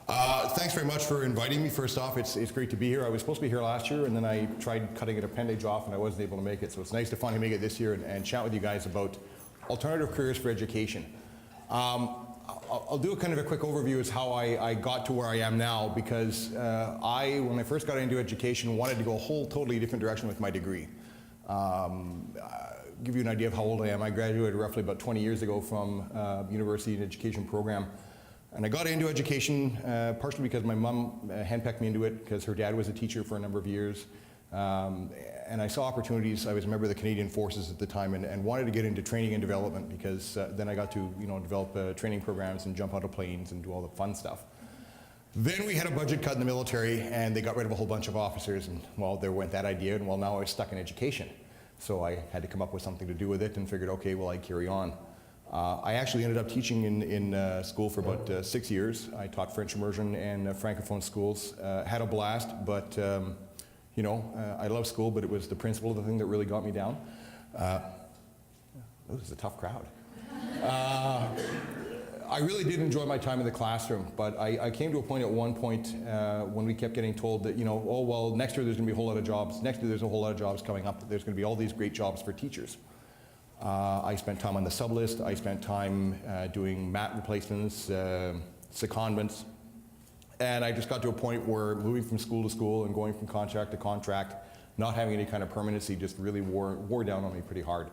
Thanks very much for inviting me. First off, it's great to be here. I was supposed to be here last year, and then I tried cutting an appendage off, and I wasn't able to make it. So it's nice to finally make it this year and chat with you guys about alternative careers for education. I'll do a kind of a quick overview as how I got to where I am now, because when I first got into education, wanted to go a whole totally different direction with my degree. Give you an idea of how old I am. I graduated roughly about 20 years ago from university and education program. And I got into education partially because my mom handpicked me into it because her dad was a teacher for a number of years. And I saw opportunities. I was a member of the Canadian Forces at the time and wanted to get into training and development because then I got to develop training programs and jump out of planes and do all the fun stuff. Then we had a budget cut in the military and they got rid of a whole bunch of officers, and well, there went that idea, and well, now I was stuck in education. So I had to come up with something to do with it and figured, okay, well, I'd carry on. I actually ended up teaching in school for about 6 years. I taught French immersion and Francophone schools. Had a blast, but I love school, but it was the principal of the thing that really got me down. This is a tough crowd. I really did enjoy my time in the classroom, but I came to a point at one point when we kept getting told that, oh, well, next year there's going to be a whole lot of jobs. Next year there's a whole lot of jobs coming up. There's going to be all these great jobs for teachers. I spent time on the sub list. I spent time doing mat replacements, secondments, and I just got to a point where moving from school to school and going from contract to contract, not having any kind of permanency, just really wore down on me pretty hard.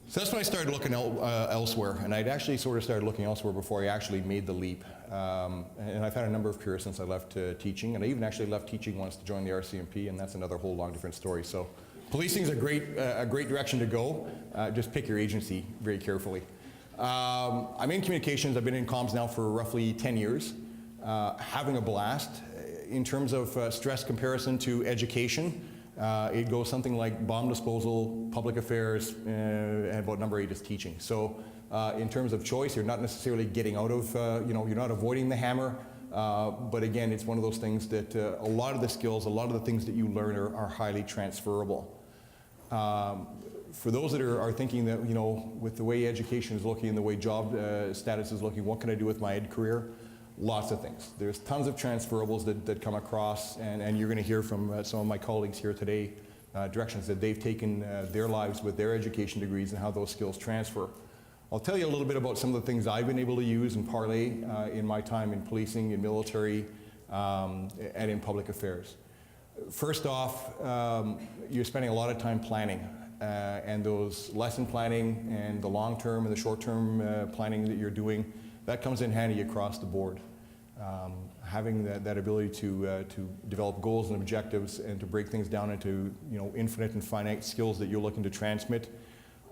So that's when I started looking elsewhere, and I'd actually sort of started looking elsewhere before I actually made the leap. And I've had a number of careers since I left teaching, and I even actually left teaching once to join the RCMP, and that's another whole long different story. So policing is a great direction to go. Just pick your agency very carefully. I'm in communications. I've been in comms now for roughly 10 years. Having a blast. In terms of stress comparison to education, it goes something like bomb disposal, public affairs, and about number 8 is teaching. So in terms of choice, you're not necessarily getting out of, you're not avoiding the hammer. But again, it's one of those things that a lot of the skills, a lot of the things that you learn are highly transferable. For those that are thinking that, with the way education is looking and the way job status is looking, what can I do with my ed career? Lots of things. There's tons of transferables that come across, and you're going to hear from some of my colleagues here today, directions that they've taken their lives with their education degrees and how those skills transfer. I'll tell you a little bit about some of the things I've been able to use and parlay in my time in policing, in military, and in public affairs. First off, you're spending a lot of time planning, and those lesson planning and the long-term and the short-term planning that you're doing, that comes in handy across the board. Having that ability to develop goals and objectives and to break things down into infinite and finite skills that you're looking to transmit.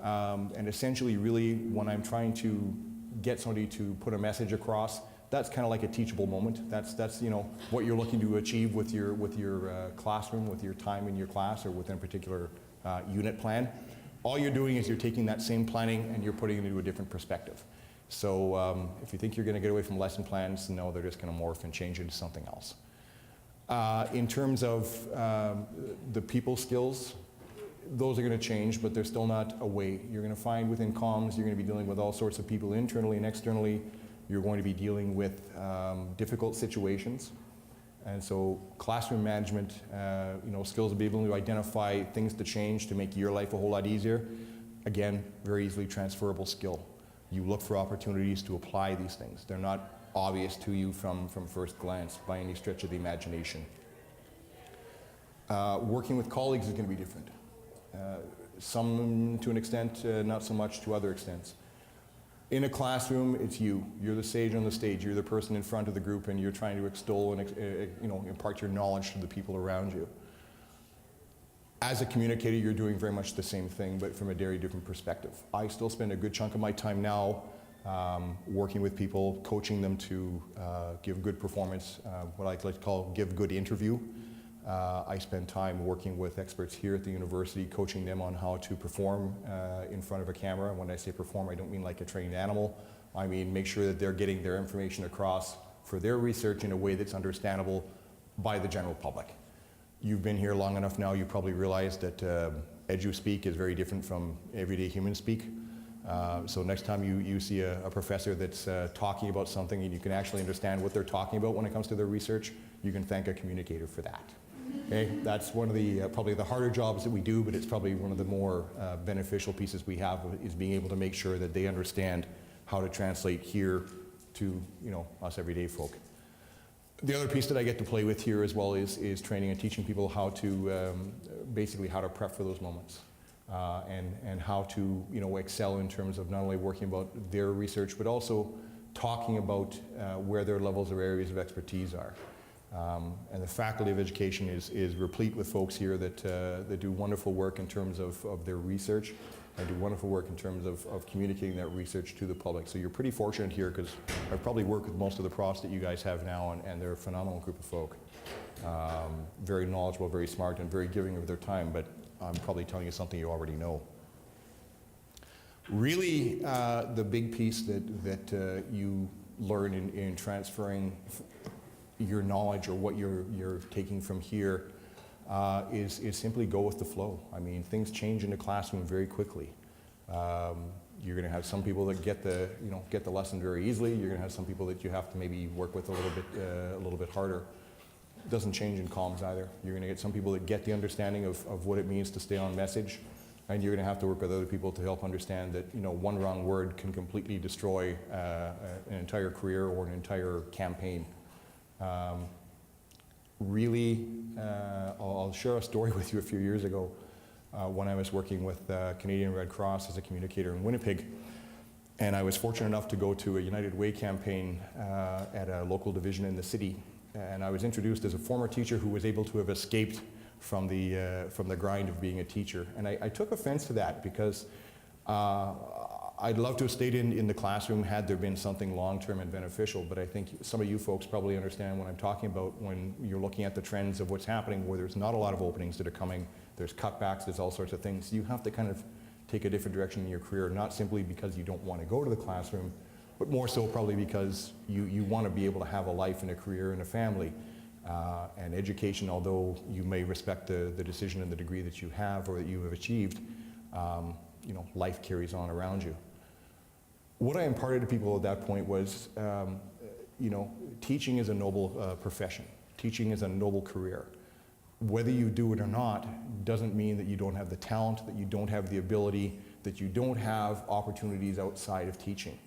And essentially, really, when I'm trying to get somebody to put a message across, that's kind of like a teachable moment. That's what you're looking to achieve with your classroom, with your time in your class, or within a particular unit plan. All you're doing is you're taking that same planning and you're putting it into a different perspective. So if you think you're going to get away from lesson plans, no, they're just going to morph and change into something else. In terms of the people skills, those are going to change, but they're still not away. You're going to find within comms, you're going to be dealing with all sorts of people internally and externally. You're going to be dealing with difficult situations. And so classroom management, skills to be able to identify things to change to make your life a whole lot easier. Again, very easily transferable skill. You look for opportunities to apply these things. They're not obvious to you from first glance by any stretch of the imagination. Working with colleagues is going to be different. Some to an extent, not so much to other extents. In a classroom, it's you. You're the sage on the stage. You're the person in front of the group, and you're trying to extol and impart your knowledge to the people around you. As a communicator, you're doing very much the same thing, but from a very different perspective. I still spend a good chunk of my time now working with people, coaching them to give good performance, what I like to call give good interview. I spend time working with experts here at the university, coaching them on how to perform in front of a camera. When I say perform, I don't mean like a trained animal. I mean make sure that they're getting their information across for their research in a way that's understandable by the general public. You've been here long enough now, you probably realize that edu speak is very different from everyday human speak. So next time you see a professor that's talking about something and you can actually understand what they're talking about when it comes to their research, you can thank a communicator for that. Okay? That's one of the probably the harder jobs that we do, but it's probably one of the more beneficial pieces we have, is being able to make sure that they understand how to translate here to us everyday folk. The other piece that I get to play with here as well is training and teaching people how to basically how to prep for those moments. And how to excel in terms of not only working about their research, but also talking about where their levels or areas of expertise are. And the Faculty of Education is replete with folks here that do wonderful work in terms of their research, and do wonderful work in terms of communicating that research to the public. So you're pretty fortunate here, because I've probably worked with most of the profs that you guys have now, and they're a phenomenal group of folk. Very knowledgeable, very smart, and very giving of their time, but I'm probably telling you something you already know. Really, the big piece that you learn in transferring your knowledge, or what you're taking from here, is simply go with the flow. I mean, things change in the classroom very quickly. You're going to have some people that get the lesson very easily. You're going to have some people that you have to maybe work with a little bit harder. It doesn't change in comms either. You're going to get some people that get the understanding of what it means to stay on message, and you're going to have to work with other people to help understand that one wrong word can completely destroy an entire career or an entire campaign. Really, I'll share a story with you a few years ago when I was working with Canadian Red Cross as a communicator in Winnipeg, and I was fortunate enough to go to a United Way campaign at a local division in the city. And I was introduced as a former teacher who was able to have escaped from the grind of being a teacher. And I took offense to that, because I'd love to have stayed in the classroom had there been something long-term and beneficial. But I think some of you folks probably understand what I'm talking about when you're looking at the trends of what's happening, where there's not a lot of openings that are coming. There's cutbacks, there's all sorts of things. You have to kind of take a different direction in your career, not simply because you don't want to go to the classroom, but more so probably because you want to be able to have a life and a career and a family. And education, although you may respect the decision and the degree that you have or that you have achieved, life carries on around you. What I imparted to people at that point was, teaching is a noble profession. Teaching is a noble career. Whether you do it or not doesn't mean that you don't have the talent, that you don't have the ability, that you don't have opportunities outside of teaching.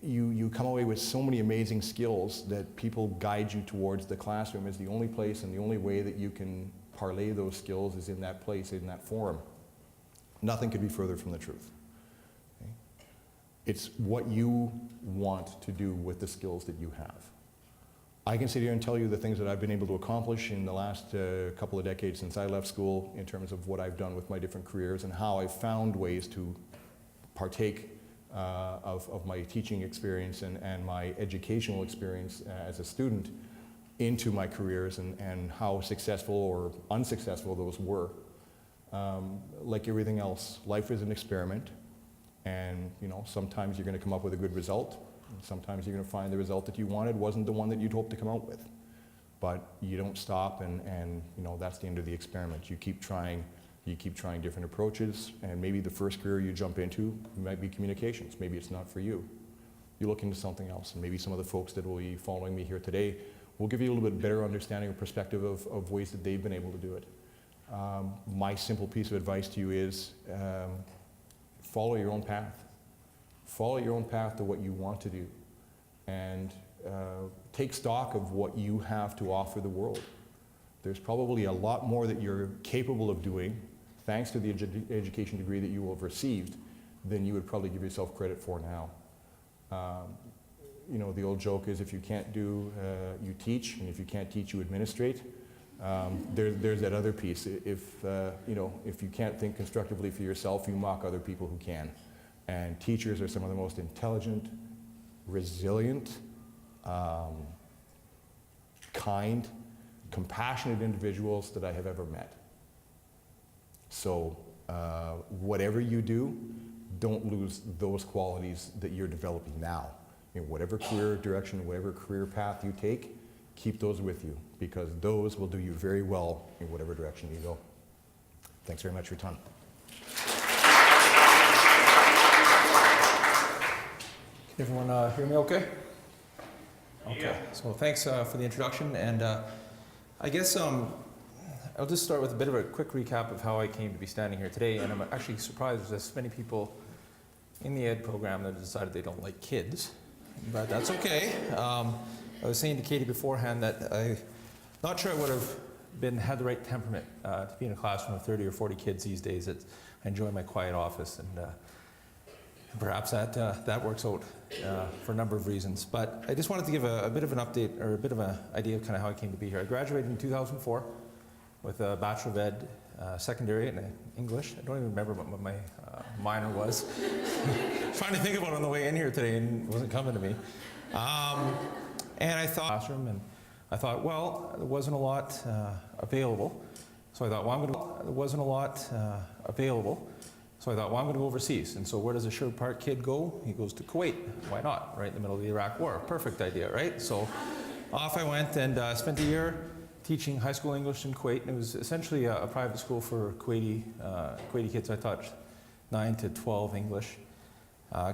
You come away with so many amazing skills that people guide you towards the classroom as the only place and the only way that you can parlay those skills is in that place, in that forum. Nothing could be further from the truth. Okay? It's what you want to do with the skills that you have. I can sit here and tell you the things that I've been able to accomplish in the last couple of decades since I left school, in terms of what I've done with my different careers and how I've found ways to partake of my teaching experience and my educational experience as a student into my careers, and how successful or unsuccessful those were. Like everything else, life is an experiment, and sometimes you're going to come up with a good result, and sometimes you're going to find the result that you wanted wasn't the one that you'd hoped to come out with. But you don't stop, and that's the end of the experiment. You keep trying. You keep trying different approaches, and maybe the first career you jump into might be communications. Maybe it's not for you. You look into something else, and maybe some of the folks that will be following me here today will give you a little bit better understanding or perspective of ways that they've been able to do it. My simple piece of advice to you is follow your own path. Follow your own path to what you want to do, and take stock of what you have to offer the world. There's probably a lot more that you're capable of doing, thanks to the education degree that you will have received, than you would probably give yourself credit for now. The old joke is, if you can't do, you teach, and if you can't teach, you administrate. There's that other piece. If you can't think constructively for yourself, you mock other people who can. And teachers are some of the most intelligent, resilient, kind, compassionate individuals that I have ever met. So whatever you do, don't lose those qualities that you're developing now. In whatever career direction, whatever career path you take, keep those with you, because those will do you very well in whatever direction you go. Thanks very much for your time. Everyone hear me okay? Okay, so thanks for the introduction, and I guess I'll just start with a bit of a quick recap of how I came to be standing here today, and I'm actually surprised there's this many people in the ed program that have decided they don't like kids, but that's okay. I was saying to Katie beforehand that I'm not sure I would have had the right temperament to be in a classroom of 30 or 40 kids these days. I enjoy my quiet office, and perhaps that works out for a number of reasons. But I just wanted to give a bit of an update, or a bit of an idea of kind of how I came to be here. I graduated in 2004 with a Bachelor of Ed, secondary in English. I don't even remember what my minor was. Trying to think about it on the way in here today, and it wasn't coming to me. And I thought, classroom, and I thought, well, there wasn't a lot available. So I thought, well, there wasn't a lot available. So I thought, well, I'm going to go overseas. And so where does a Sherwood Park kid go? He goes to Kuwait. Why not? Right in the middle of the Iraq War. Perfect idea, right? So off I went and spent a year teaching high school English in Kuwait. And it was essentially a private school for Kuwaiti kids. I taught 9 to 12 English.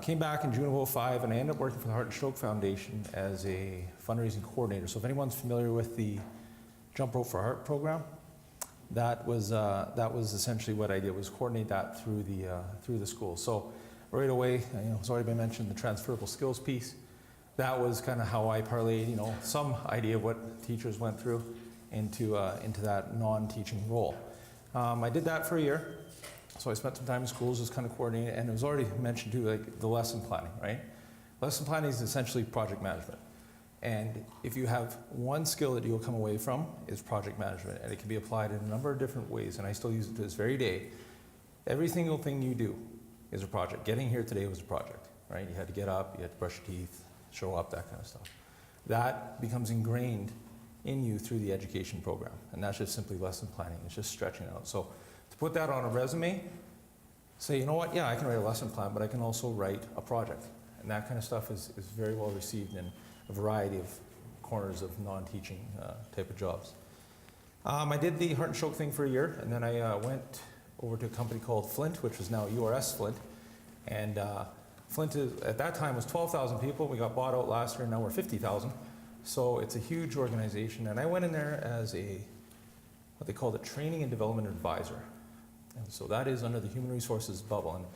Came back in June of 2005, and I ended up working for the Heart and Stroke Foundation as a fundraising coordinator. So if anyone's familiar with the Jump Rope for Heart program, that was essentially what I did, was coordinate that through the school. So right away, it's already been mentioned, the transferable skills piece. That was kind of how I parlayed, some idea of what teachers went through into that non-teaching role. I did that for a year. So I spent some time in schools just kind of coordinating, and it was already mentioned too, like the lesson planning, right? Lesson planning is essentially project management. And if you have one skill that you'll come away from, is project management, and it can be applied in a number of different ways, and I still use it to this very day. Every single thing you do is a project. Getting here today was a project, right? You had to get up, you had to brush your teeth, show up, that kind of stuff. That becomes ingrained in you through the education program, and that's just simply lesson planning. It's just stretching out. So to put that on a resume, say, you know what, yeah, I can write a lesson plan, but I can also write a project. And that kind of stuff is very well received in a variety of corners of non-teaching type of jobs. I did the Heart and Stroke thing for a year, and then I went over to a company called Flint, which is now URS Flint. And Flint at that time was 12,000 people. We got bought out last year, and now we're 50,000. So it's a huge organization. And I went in there as what they call a training and development advisor. And so that is under the human resources bubble. And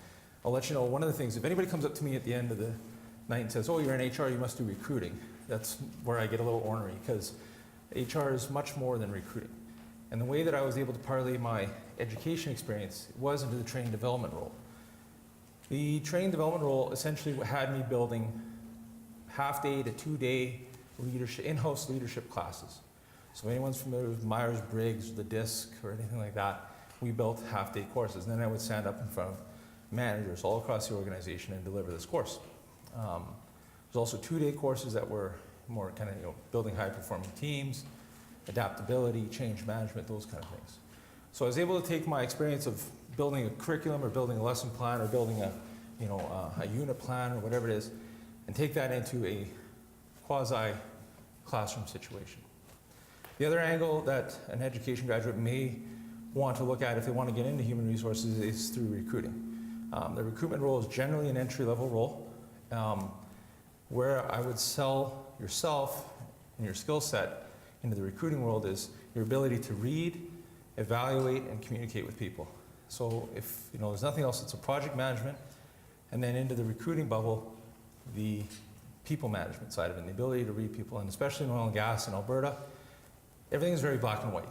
I'll let you know, one of the things, if anybody comes up to me at the end of the night and says, oh, you're in HR, you must do recruiting. That's where I get a little ornery, because HR is much more than recruiting. And the way that I was able to parlay my education experience was into the training development role. The training development role essentially had me building half-day to 2-day leadership, in-house leadership classes. So if anyone's familiar with Myers-Briggs, the DISC, or anything like that, we built half-day courses. And then I would stand up in front of managers all across the organization and deliver this course. There's also 2-day courses that were more kind of, building high-performing teams, adaptability, change management, those kind of things. So I was able to take my experience of building a curriculum, or building a lesson plan, or building a unit plan, or whatever it is, and take that into a quasi-classroom situation. The other angle that an education graduate may want to look at if they want to get into human resources is through recruiting. The recruitment role is generally an entry-level role, where I would sell yourself and your skill set into the recruiting world is your ability to read, evaluate, and communicate with people. So if there's nothing else, it's a project management, and then into the recruiting bubble, the people management side of it, and the ability to read people, and especially in oil and gas in Alberta, everything is very black and white.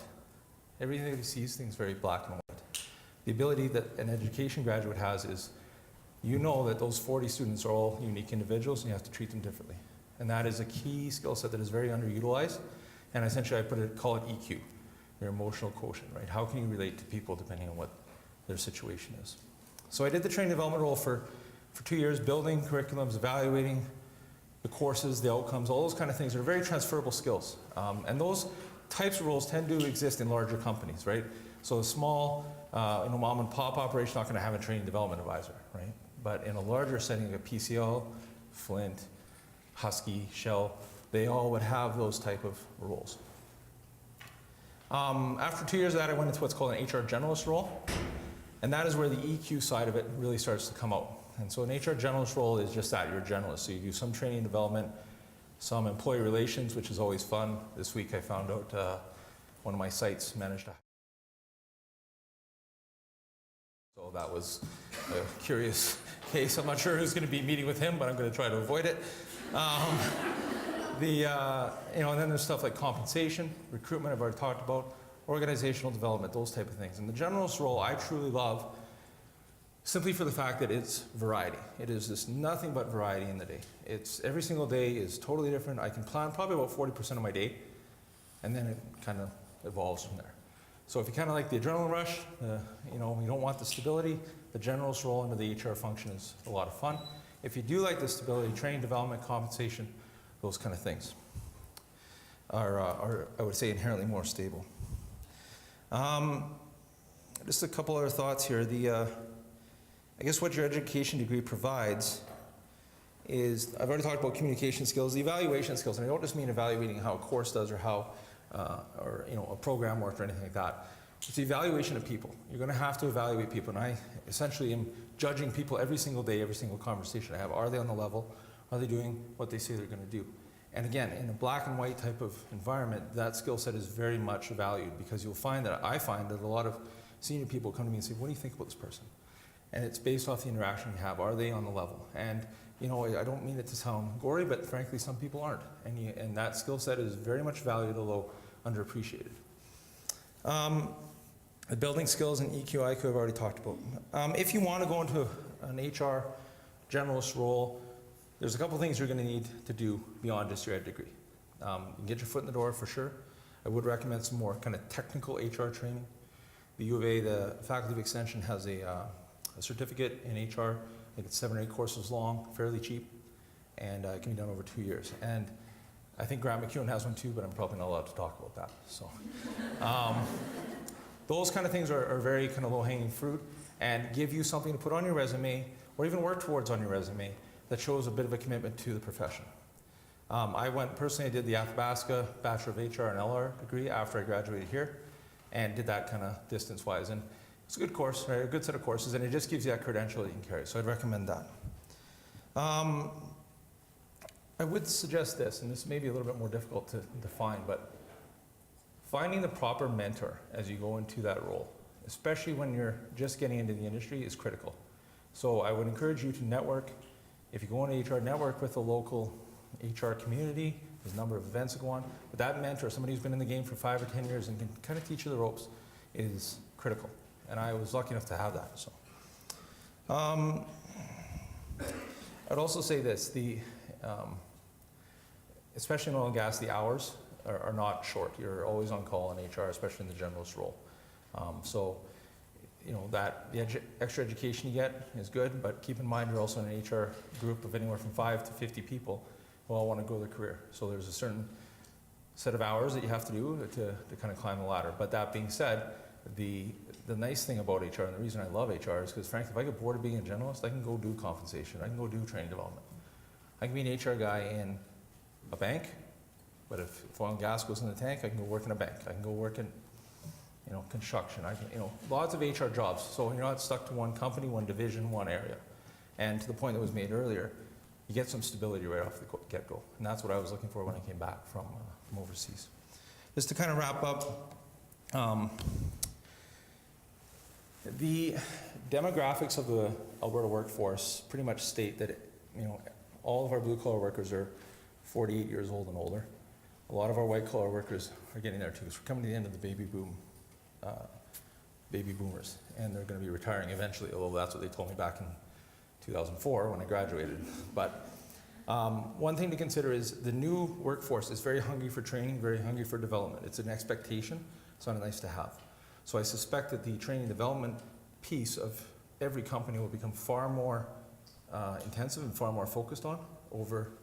Everything that you see is things very black and white. The ability that an education graduate has is, that those 40 students are all unique individuals, and you have to treat them differently. And that is a key skill set that is very underutilized. And essentially, call it EQ, your emotional quotient, right? How can you relate to people depending on what their situation is? So I did the training development role for 2 years, building curriculums, evaluating the courses, the outcomes, all those kind of things are very transferable skills. And those types of roles tend to exist in larger companies, right? So a small, mom and pop operation not going to have a training development advisor, right? But in a larger setting, like a PCL, Flint, Husky, Shell, they all would have those type of roles. After 2 years of that, I went into what's called an HR generalist role. And that is where the EQ side of it really starts to come out. And so an HR generalist role is just that, you're a generalist. So you do some training and development, some employee relations, which is always fun. This week I found out one of my sites managed to. So that was a curious case. I'm not sure who's going to be meeting with him, but I'm going to try to avoid it. And then there's stuff like compensation, recruitment, I've already talked about, organizational development, those type of things. And the generalist role I truly love simply for the fact that it's variety. It is just nothing but variety in the day. It's every single day is totally different. I can plan probably about 40% of my day, and then it kind of evolves from there. So if you kind of like the adrenaline rush, you don't want the stability, the generalist role into the HR function is a lot of fun. If you do like the stability, training, development, compensation, those kind of things are I would say, inherently more stable. Just a couple other thoughts here. I guess what your education degree provides is, I've already talked about communication skills, the evaluation skills, and I don't just mean evaluating how a course does or how, a program works or anything like that. It's the evaluation of people. You're going to have to evaluate people, and I essentially am judging people every single day, every single conversation I have. Are they on the level? Are they doing what they say they're going to do? And again, in a black and white type of environment, that skill set is very much valued, because I find that a lot of senior people come to me and say, what do you think about this person? And it's based off the interaction you have. Are they on the level? And I don't mean it to sound gory, but frankly, some people aren't. And that skill set is very much valued, although underappreciated. The building skills and EQ, IQ I've already talked about. If you want to go into an HR generalist role, there's a couple things you're going to need to do beyond just your ed degree. You can get your foot in the door for sure. I would recommend some more kind of technical HR training. The U of A, the Faculty of Extension, has a certificate in HR. I think it's 7 or 8 courses long, fairly cheap, and it can be done over 2 years. And I think Grant McEwen has one too, but I'm probably not allowed to talk about that. So, those kind of things are very kind of low-hanging fruit and give you something to put on your resume, or even work towards on your resume, that shows a bit of a commitment to the profession. I did the Athabasca Bachelor of HR and LR degree after I graduated here, and did that kind of distance-wise. And it's a good course, right? A good set of courses, and it just gives you that credential that you can carry. So I'd recommend that. I would suggest this, and this may be a little bit more difficult to define, but finding the proper mentor as you go into that role, especially when you're just getting into the industry, is critical. So I would encourage you to network. If you go into HR, network with the local HR community. There's a number of events that go on. But that mentor, somebody who's been in the game for 5 or 10 years and can kind of teach you the ropes, is critical. And I was lucky enough to have that. So, I'd also say this, especially in oil and gas, the hours are not short. You're always on call in HR, especially in the generalist role. The extra education you get is good, but keep in mind you're also in an HR group of anywhere from 5 to 50 people who all want to grow their career. So there's a certain set of hours that you have to do to kind of climb the ladder. But that being said, the nice thing about HR, and the reason I love HR, is because frankly, if I get bored of being a generalist, I can go do compensation, I can go do training development. I can be an HR guy in a bank, but if oil and gas goes in the tank, I can go work in a bank. I can go work in construction. I can, lots of HR jobs. So you're not stuck to one company, one division, one area. And to the point that was made earlier, you get some stability right off the get-go. And that's what I was looking for when I came back from overseas. Just to kind of wrap up, the demographics of the Alberta workforce pretty much state that, all of our blue-collar workers are 48 years old and older. A lot of our white-collar workers are getting there too. So we're coming to the end of the baby boomers, and they're going to be retiring eventually, although that's what they told me back in 2004 when I graduated. But one thing to consider is the new workforce is very hungry for training, very hungry for development. It's an expectation, it's not nice to have. So I suspect that the training development piece of every company will become far more intensive and far more focused on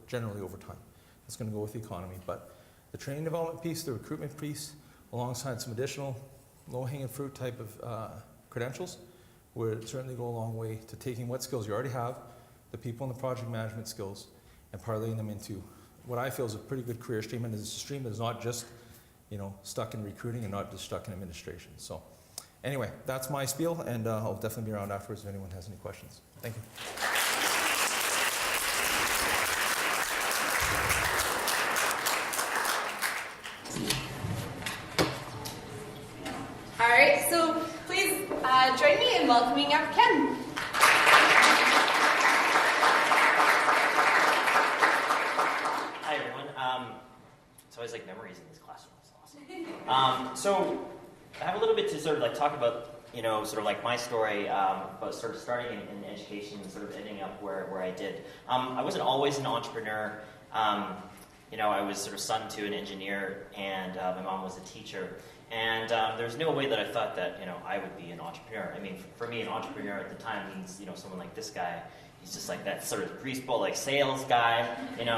generally over time. It's going to go with the economy, but the training development piece, the recruitment piece, alongside some additional low-hanging fruit type of credentials, would certainly go a long way to taking what skills you already have, the people and the project management skills, and parlaying them into what I feel is a pretty good career stream, and is a stream that is not just stuck in recruiting and not just stuck in administration. So anyway, that's my spiel, and I'll definitely be around afterwards if anyone has any questions. Thank you. welcoming up Ken. Hi, everyone. It's always like memories in this classroom. It's awesome. So I have a little bit to sort of like talk about, sort of like my story about sort of starting in education and sort of ending up where I did. I wasn't always an entrepreneur. I was sort of son to an engineer, and my mom was a teacher. And there's no way that I thought that, I would be an entrepreneur. I mean, for me, an entrepreneur at the time means, someone like this guy. He's just like that sort of greaseball, like sales guy,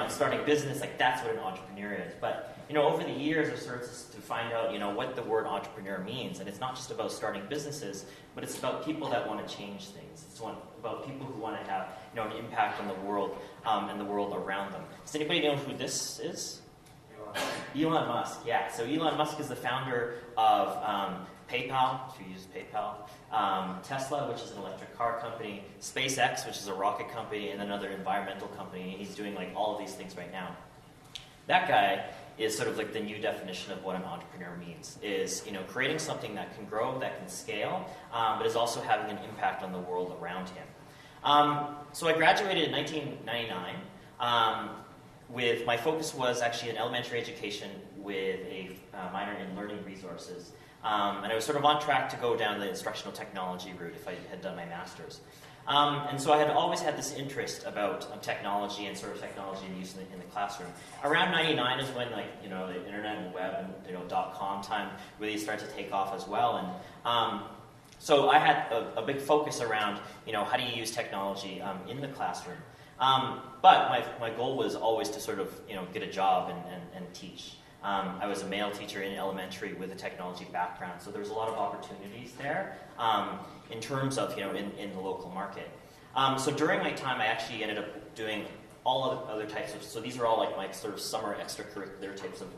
starting business, like that's what an entrepreneur is. But, over the years, I started to find out, what the word entrepreneur means. And it's not just about starting businesses, but it's about people that want to change things. It's about people who want to have, an impact on the world and the world around them. Does anybody know who this is? Elon Musk, yeah. So Elon Musk is the founder of PayPal, if you use PayPal, Tesla, which is an electric car company, SpaceX, which is a rocket company, and another environmental company. And he's doing like all of these things right now. That guy is sort of like the new definition of what an entrepreneur means, is creating something that can grow, that can scale, but is also having an impact on the world around him. So I graduated in 1999. With my focus was actually in elementary education with a minor in learning resources. And I was sort of on track to go down the instructional technology route if I had done my master's. And so I had always had this interest about technology and sort of technology and use in the classroom. Around 99 is when the internet and web and .com time really started to take off as well. And so I had a big focus around how do you use technology in the classroom. But my goal was always to sort of get a job and teach. I was a male teacher in elementary with a technology background, so there's a lot of opportunities there in terms of in the local market. So during my time, I actually ended up doing all of the other types of. So these are all like my sort of summer extracurricular types of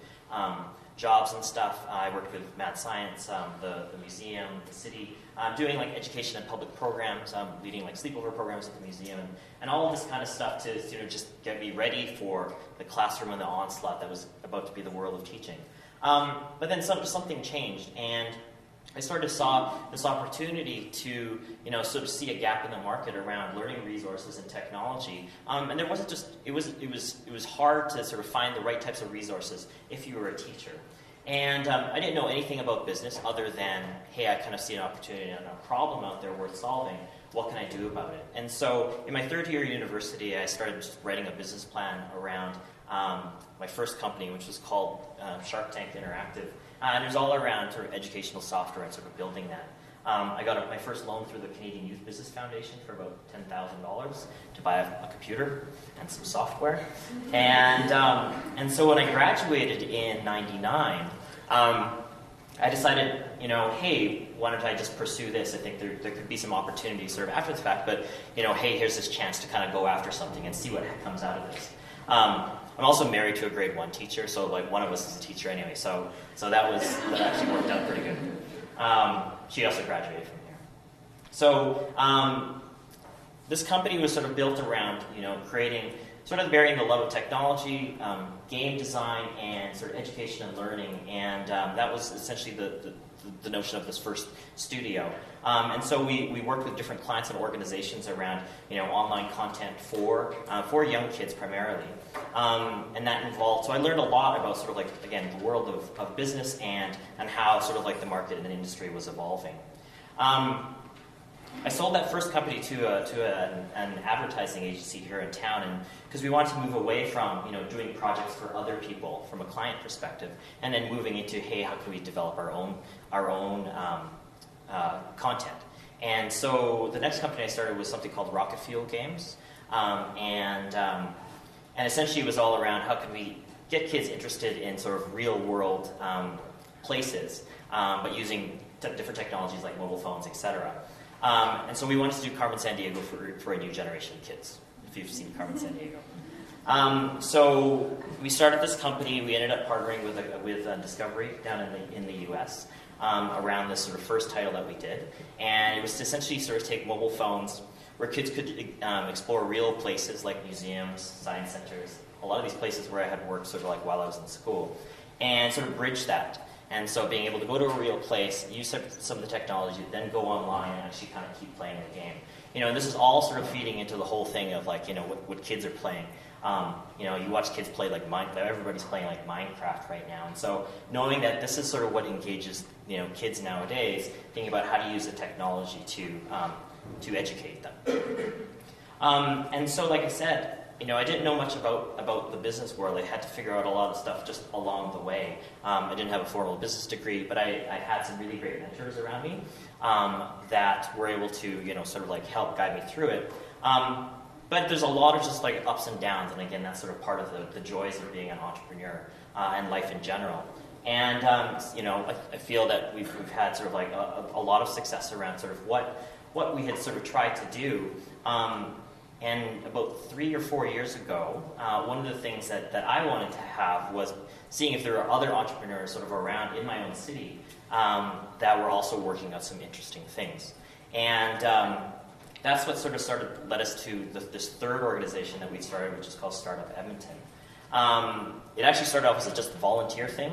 jobs and stuff. I worked with Mad Science, the museum, the city, doing like education and public programs, leading like sleepover programs at the museum, and all of this kind of stuff to just get me ready for the classroom and the onslaught that was about to be the world of teaching. But then something changed, and I started to saw this opportunity to sort of see a gap in the market around learning resources and technology, and there wasn't just it was hard to sort of find the right types of resources if you were a teacher. And I didn't know anything about business other than, hey, I kind of see an opportunity and a problem out there worth solving. What can I do about it? And so in my third year at university, I started just writing a business plan around my first company, which was called Shark Tank Interactive. And it was all around sort of educational software and sort of building that. I got my first loan through the Canadian Youth Business Foundation for about $10,000 to buy a computer and some software. And so when I graduated in '99, I decided, hey, why don't I just pursue this? I think there could be some opportunities sort of after the fact, but, hey, here's this chance to kind of go after something and see what comes out of this. I'm also married to a grade 1 teacher, so like one of us is a teacher anyway, so that actually worked out pretty good. She also graduated from here. So this company was sort of built around, creating, sort of marrying the love of technology, game design, and sort of education and learning, and that was essentially the notion of this first studio. And so we worked with different clients and organizations around, online content for young kids primarily. And that involved, so I learned a lot about sort of like, again, the world of business and how sort of like the market and the industry was evolving. I sold that first company to an advertising agency here in town, and because we wanted to move away from doing projects for other people from a client perspective, and then moving into, hey, how can we develop our own content? And so the next company I started was something called Rocket Fuel Games, and essentially it was all around how can we get kids interested in sort of real world places, but using different technologies like mobile phones, etc. And so we wanted to do Carmen Sandiego for a new generation of kids, if you've seen Carmen Sandiego. So we started this company. We ended up partnering with Discovery down in the U.S. Around this sort of first title that we did. And it was to essentially sort of take mobile phones where kids could explore real places like museums, science centers, a lot of these places where I had worked sort of like while I was in school, and sort of bridge that. And so being able to go to a real place, use some of the technology, then go online and actually kind of keep playing the game. And this is all sort of feeding into the whole thing of like, what kids are playing. You watch kids play like everybody's playing like Minecraft right now. And so knowing that this is sort of what engages, kids nowadays, thinking about how to use the technology to educate them. And so, like I said, I didn't know much about the business world. I had to figure out a lot of stuff just along the way. I didn't have a formal business degree, but I had some really great mentors around me that were able to, sort of like help guide me through it. But there's a lot of just like ups and downs, and again, that's sort of part of the joys of being an entrepreneur and life in general. And I feel that we've had sort of like a lot of success around sort of what we had sort of tried to do. And about 3 or 4 years ago, one of the things that I wanted to have was seeing if there were other entrepreneurs sort of around in my own city that were also working on some interesting things. And that's what sort of led us to this third organization that we started, which is called Startup Edmonton. It actually started off as just a volunteer thing.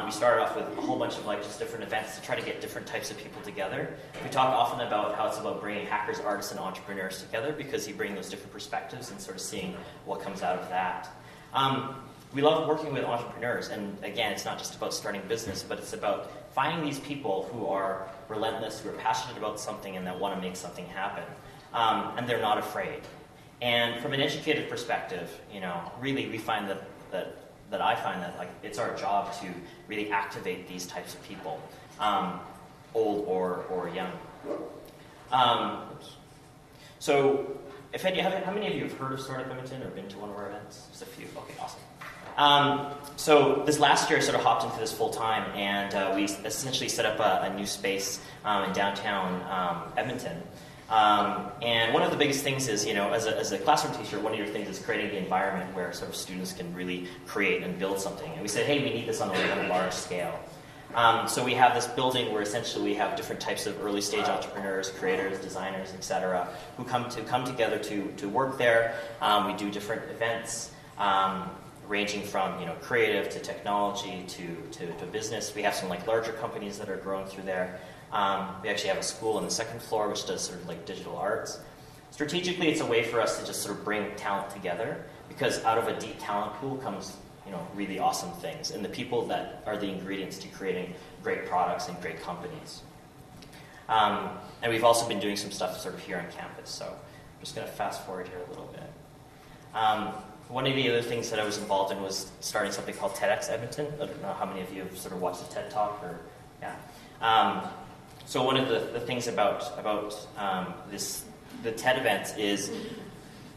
We started off with a whole bunch of like just different events to try to get different types of people together. We talk often about how it's about bringing hackers, artists, and entrepreneurs together because you bring those different perspectives and sort of seeing what comes out of that. We love working with entrepreneurs, and again, it's not just about starting business, but it's about finding these people who are relentless, who are passionate about something, and that want to make something happen, and they're not afraid. And from an educated perspective, really we find that I find that like it's our job to really activate these types of people, old or young. So, how many of you have heard of Startup Edmonton or been to one of our events? Just a few. Okay, awesome. So this last year I sort of hopped into this full time, and we essentially set up a new space in downtown Edmonton. And one of the biggest things is, as a classroom teacher, one of your things is creating the environment where sort of students can really create and build something. And we said, hey, we need this on a large scale. So we have this building where essentially we have different types of early stage entrepreneurs, creators, designers, etc., who come together to work there. We do different events, ranging from creative to technology to business. We have some like larger companies that are growing through there. We actually have a school on the second floor which does sort of like digital arts. Strategically, it's a way for us to just sort of bring talent together, because out of a deep talent pool comes really awesome things, and the people that are the ingredients to creating great products and great companies. And we've also been doing some stuff sort of here on campus, so I'm just going to fast forward here a little bit. One of the other things that I was involved in was starting something called TEDx Edmonton. I don't know how many of you have sort of watched the TED Talk or, yeah. So one of the things about the TED events is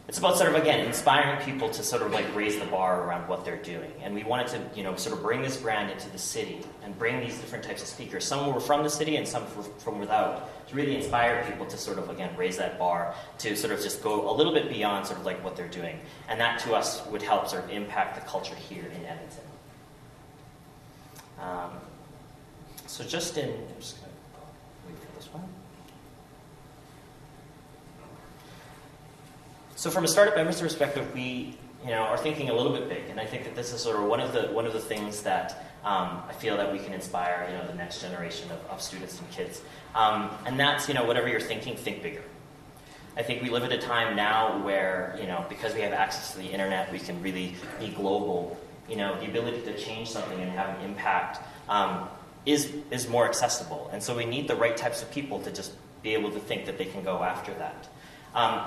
it's about sort of, again, inspiring people to sort of like raise the bar around what they're doing. And we wanted to, sort of bring this brand into the city and bring these different types of speakers. Some were from the city and some from without, to really inspire people to sort of, again, raise that bar, to sort of just go a little bit beyond sort of like what they're doing. And that, to us, would help sort of impact the culture here in Edmonton. I'm just going to wait for this one. So from a Startup Edmonton perspective, we are thinking a little bit big, and I think that this is sort of one of the things that I feel that we can inspire the next generation of students and kids. And that's whatever you're thinking, think bigger. I think we live at a time now where because we have access to the internet, we can really be global. The ability to change something and have an impact is more accessible, and so we need the right types of people to just be able to think that they can go after that.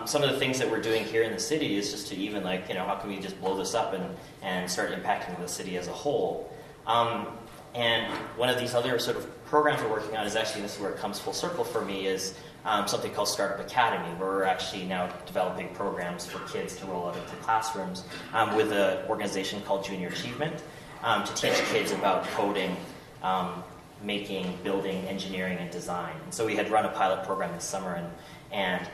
Some of the things that we're doing here in the city is just to even how can we just blow this up and start impacting the city as a whole. And one of these other sort of programs we're working on is actually, this is where it comes full circle for me, is something called Startup Academy, where we're actually now developing programs for kids to roll out into classrooms with an organization called Junior Achievement to teach kids about coding, making, building, engineering, and design. And so we had run a pilot program this summer, and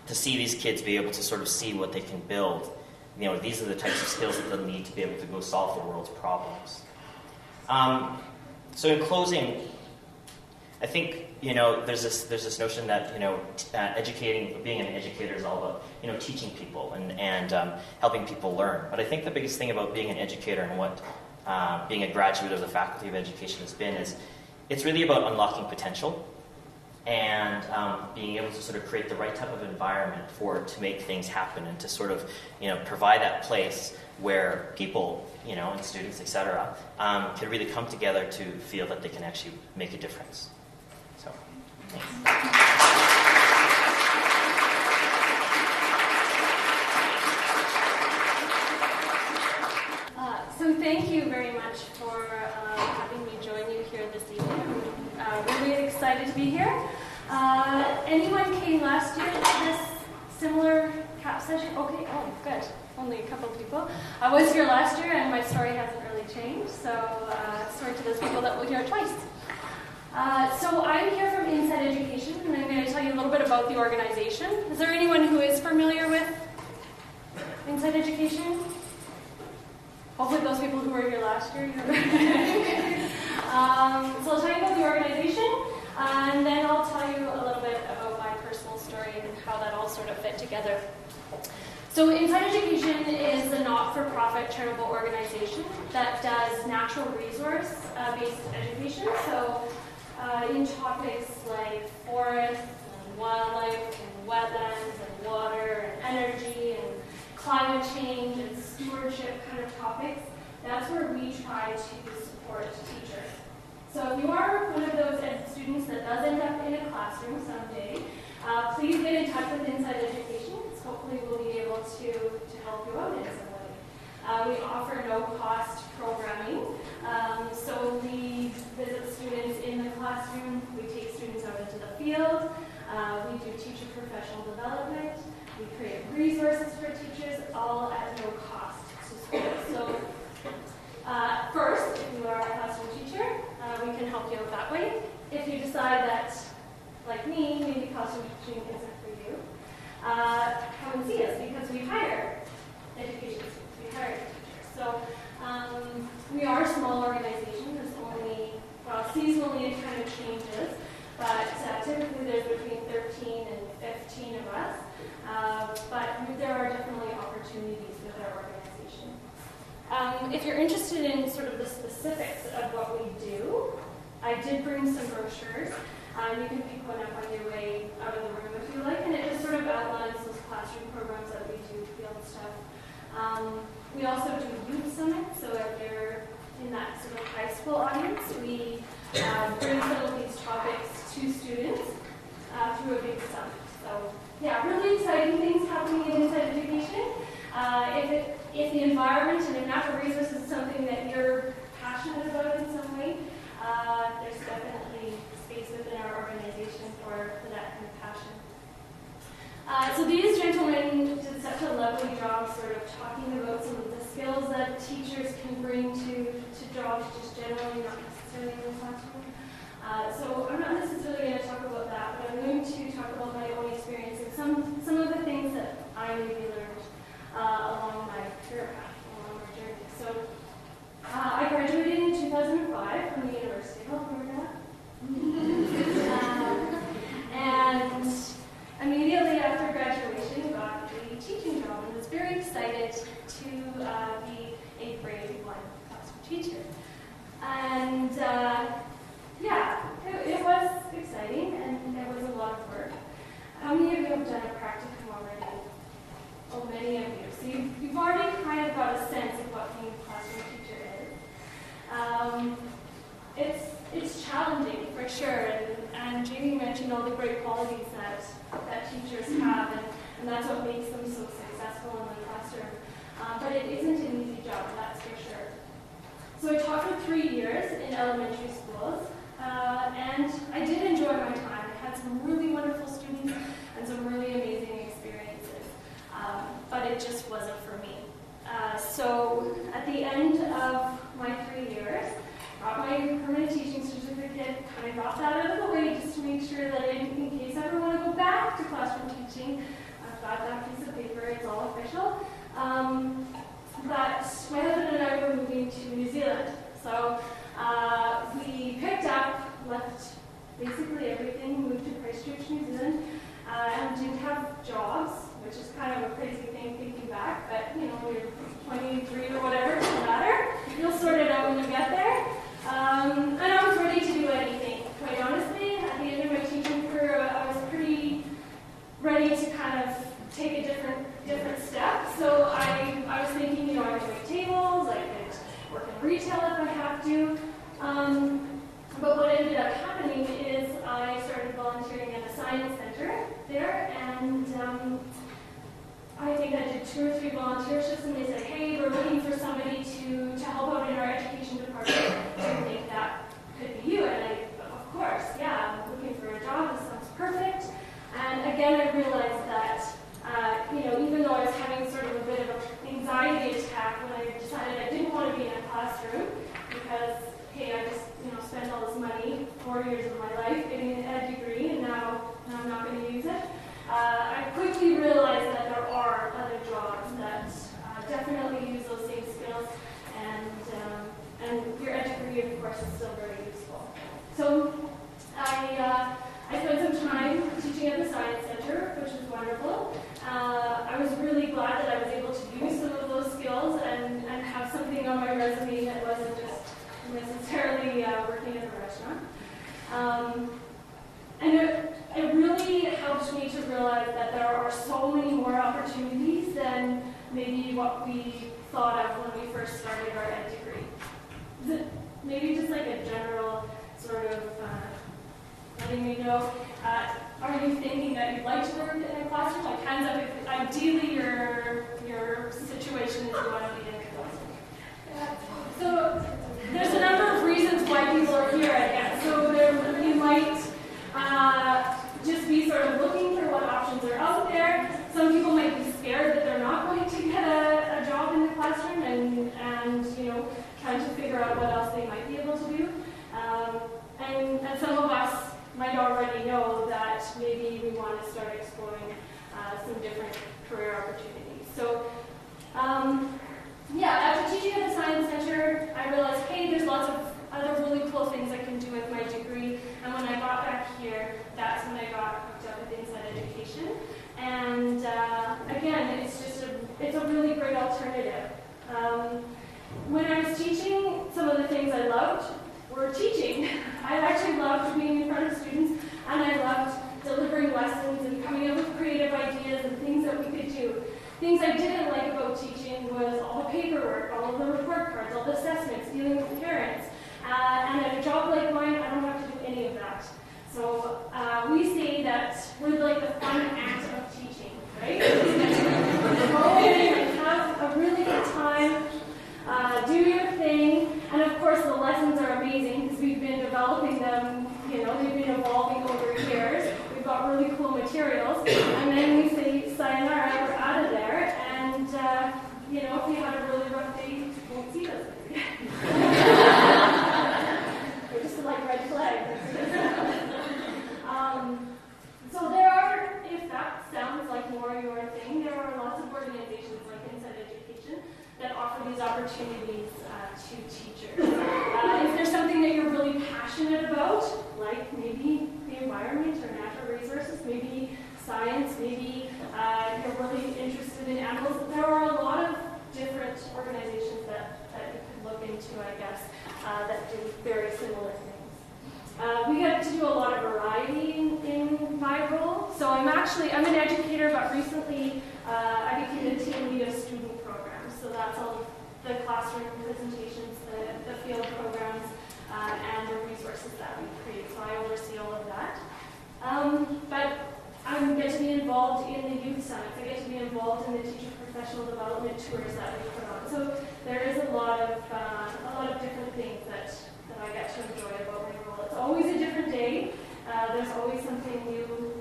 to see these kids be able to sort of see what they can build, these are the types of skills that they'll need to be able to go solve the world's problems. So in closing, I think there's this notion that being an educator is all about teaching people and helping people learn. But I think the biggest thing about being an educator and what being a graduate of the Faculty of Education has been, is it's really about unlocking potential and being able to sort of create the right type of environment to make things happen and to sort of, provide that place where people, and students, etc., can really come together to feel that they can actually make a difference. So, thanks. So thank you very much for having me join you here this evening. I'm really excited to be here. Anyone came last year to this similar CAP session? Okay, oh, good. Only a couple of people. I was here last year and my story hasn't really changed, so sorry to those people that will hear it twice. So I'm here from Inside Education, and I'm going to tell you a little bit about the organization. Is there anyone who is familiar with Inside Education? Hopefully those people who were here last year. So I'll tell you about the organization, and then I'll tell you a little bit about my personal story and how that all sort of fit together. So Inside Education is a not-for-profit charitable organization that does natural resource-based education. So in topics like forest and wildlife and wetlands and water and energy and climate change and stewardship kind of topics, that's where we try to support teachers. So if you are one of those students that does end up in a classroom someday, please get in touch with Inside Education. Hopefully we'll be able to help you out in some way. We offer no-cost programming. So we visit students in the classroom, we take students out into the field, we do teacher professional development, we create resources for teachers, all at no cost to schools. So first, if you are a classroom teacher, we can help you out that way. If you decide that, like me, maybe classroom teaching isn't for you, come and see us because we hire education students, we hire teachers. So we are a small organization. There's only, seasonally it kind of changes, but typically there's between 13 and 15 of us. But there are definitely opportunities with our organization. If you're interested in sort of the specifics of what we do, I did bring some brochures. You can pick one up on your way out of the room if you like, and it just sort of outlines those classroom programs that we do, field stuff. We also do youth summits, so if you're in that sort of high school audience, we bring some of these topics to students through a big summit. So yeah, really exciting things happening in Inside Education. If the environment and if natural resources is something that you're passionate about in some way, there's definitely space within our organization for that kind of passion. So these gentlemen did such a lovely job sort of talking about some of the skills that teachers can bring to jobs just generally, not necessarily in the classroom. So I'm not necessarily going to talk about that, but I'm going to talk about my own experience and some of the things that I maybe learned along my career path, along my journey. So I graduated in 2005 from the University of Alberta. And immediately after graduation, got a teaching job and was very excited to be a grade 1 classroom teacher. And yeah, it was exciting and it was a lot of work. How many of you have done a practicum already? Oh, many of you. So you've already kind of got a sense of what being a classroom teacher is. It's challenging for sure, and Jamie mentioned all the great qualities that teachers have, and that's what makes them so successful in the classroom. But it isn't an easy job, that's for sure. So I taught for 3 years in elementary schools, and I did enjoy my time. I had some really wonderful students and some really amazing experiences, but it just wasn't for me. So at the end of my 3 years, got my permanent teaching certificate, kind of got that out of the way just to make sure that in case I ever want to go back to classroom teaching, I've got that piece of paper, it's all official. But my husband and I were moving to New Zealand. So we picked up, left basically everything, moved to Christchurch, New Zealand, and didn't have jobs, which is kind of a crazy thing thinking back, but you know, when you're 23 or whatever, it doesn't matter. You'll sort it out. have to. But what ended up happening is I started volunteering at a science center there, and I think I did 2 or 3 volunteer shifts, and they said, hey, we're looking for somebody to help out in our education department. Do you think that could be you? And I, of course, yeah, I'm looking for a job. This sounds perfect. And again, I realized that, even though I was having sort of a bit of an anxiety attack when I decided I didn't want to be in a classroom, because, hey, I just, spent all this money, 4 years of my life, getting a degree, and now I'm not going to use it. I quickly realized that there are other jobs that definitely use those same skills, and your degree, of course, is still very useful. So I spent some time teaching at the Science Center, which was wonderful. I was really glad that I was able to use some of those skills and have something on my resume that wasn't just necessarily working at a restaurant. And it really helped me to realize that there are so many more opportunities than maybe what we thought of when we first started our ed degree. Maybe just like a general sort of letting me know, are you thinking that you'd like to work in a classroom? Like, hands up if ideally your situation is you want to be in a classroom. So there's a number of reasons why people are here, I guess. So you might just be sort of looking for what options are out there. Some people might be scared that they're not going to get a job in the classroom and trying to figure out what else they might be able to do. And some of us might already know that maybe we want to start exploring some different career opportunities. So after teaching at the Science Center, I realized, hey, there's lots of other really cool things I can do with my degree. And when I got back here, that's when I got hooked up with Inside Education. And again, it's a really great alternative. When I was teaching, some of the things I loved were teaching. I actually loved being in front of students, and I loved delivering lessons and coming up with creative ideas and things that we could do. Things I didn't like about teaching was all the paperwork, all of the report cards, all the assessments, dealing with parents. And at a job like mine, I don't have to do any of that. So we say that we're like the fun act of teaching, right? Go in and have a really good time, do your thing, and of course the lessons are amazing because we've been developing them, they've been evolving over years. We've got really cool materials, and then we say, sayonara, we're out of there, and if you had a really rough day, you won't see us. We're just like red flags. So there are, if that sounds like more your thing, there are lots of organizations like Inside Education that offer these opportunities to teachers. If there's something that you're really passionate about, like maybe the environment or natural resources, maybe science, maybe you're really interested in animals, there are a lot of different organizations that you could look into, I guess, that do very similar things. We get to do a lot of variety in my role. So I'm an educator, but recently I became the team lead of student programs. So that's all of the classroom presentations, the field programs, and the resources that we create. So I oversee all of that. But I get to be involved in the youth summits. I get to be involved in the teacher professional development tours that we put on. So there is a lot of different things that I get to enjoy about my role. It's always a different day. There's always something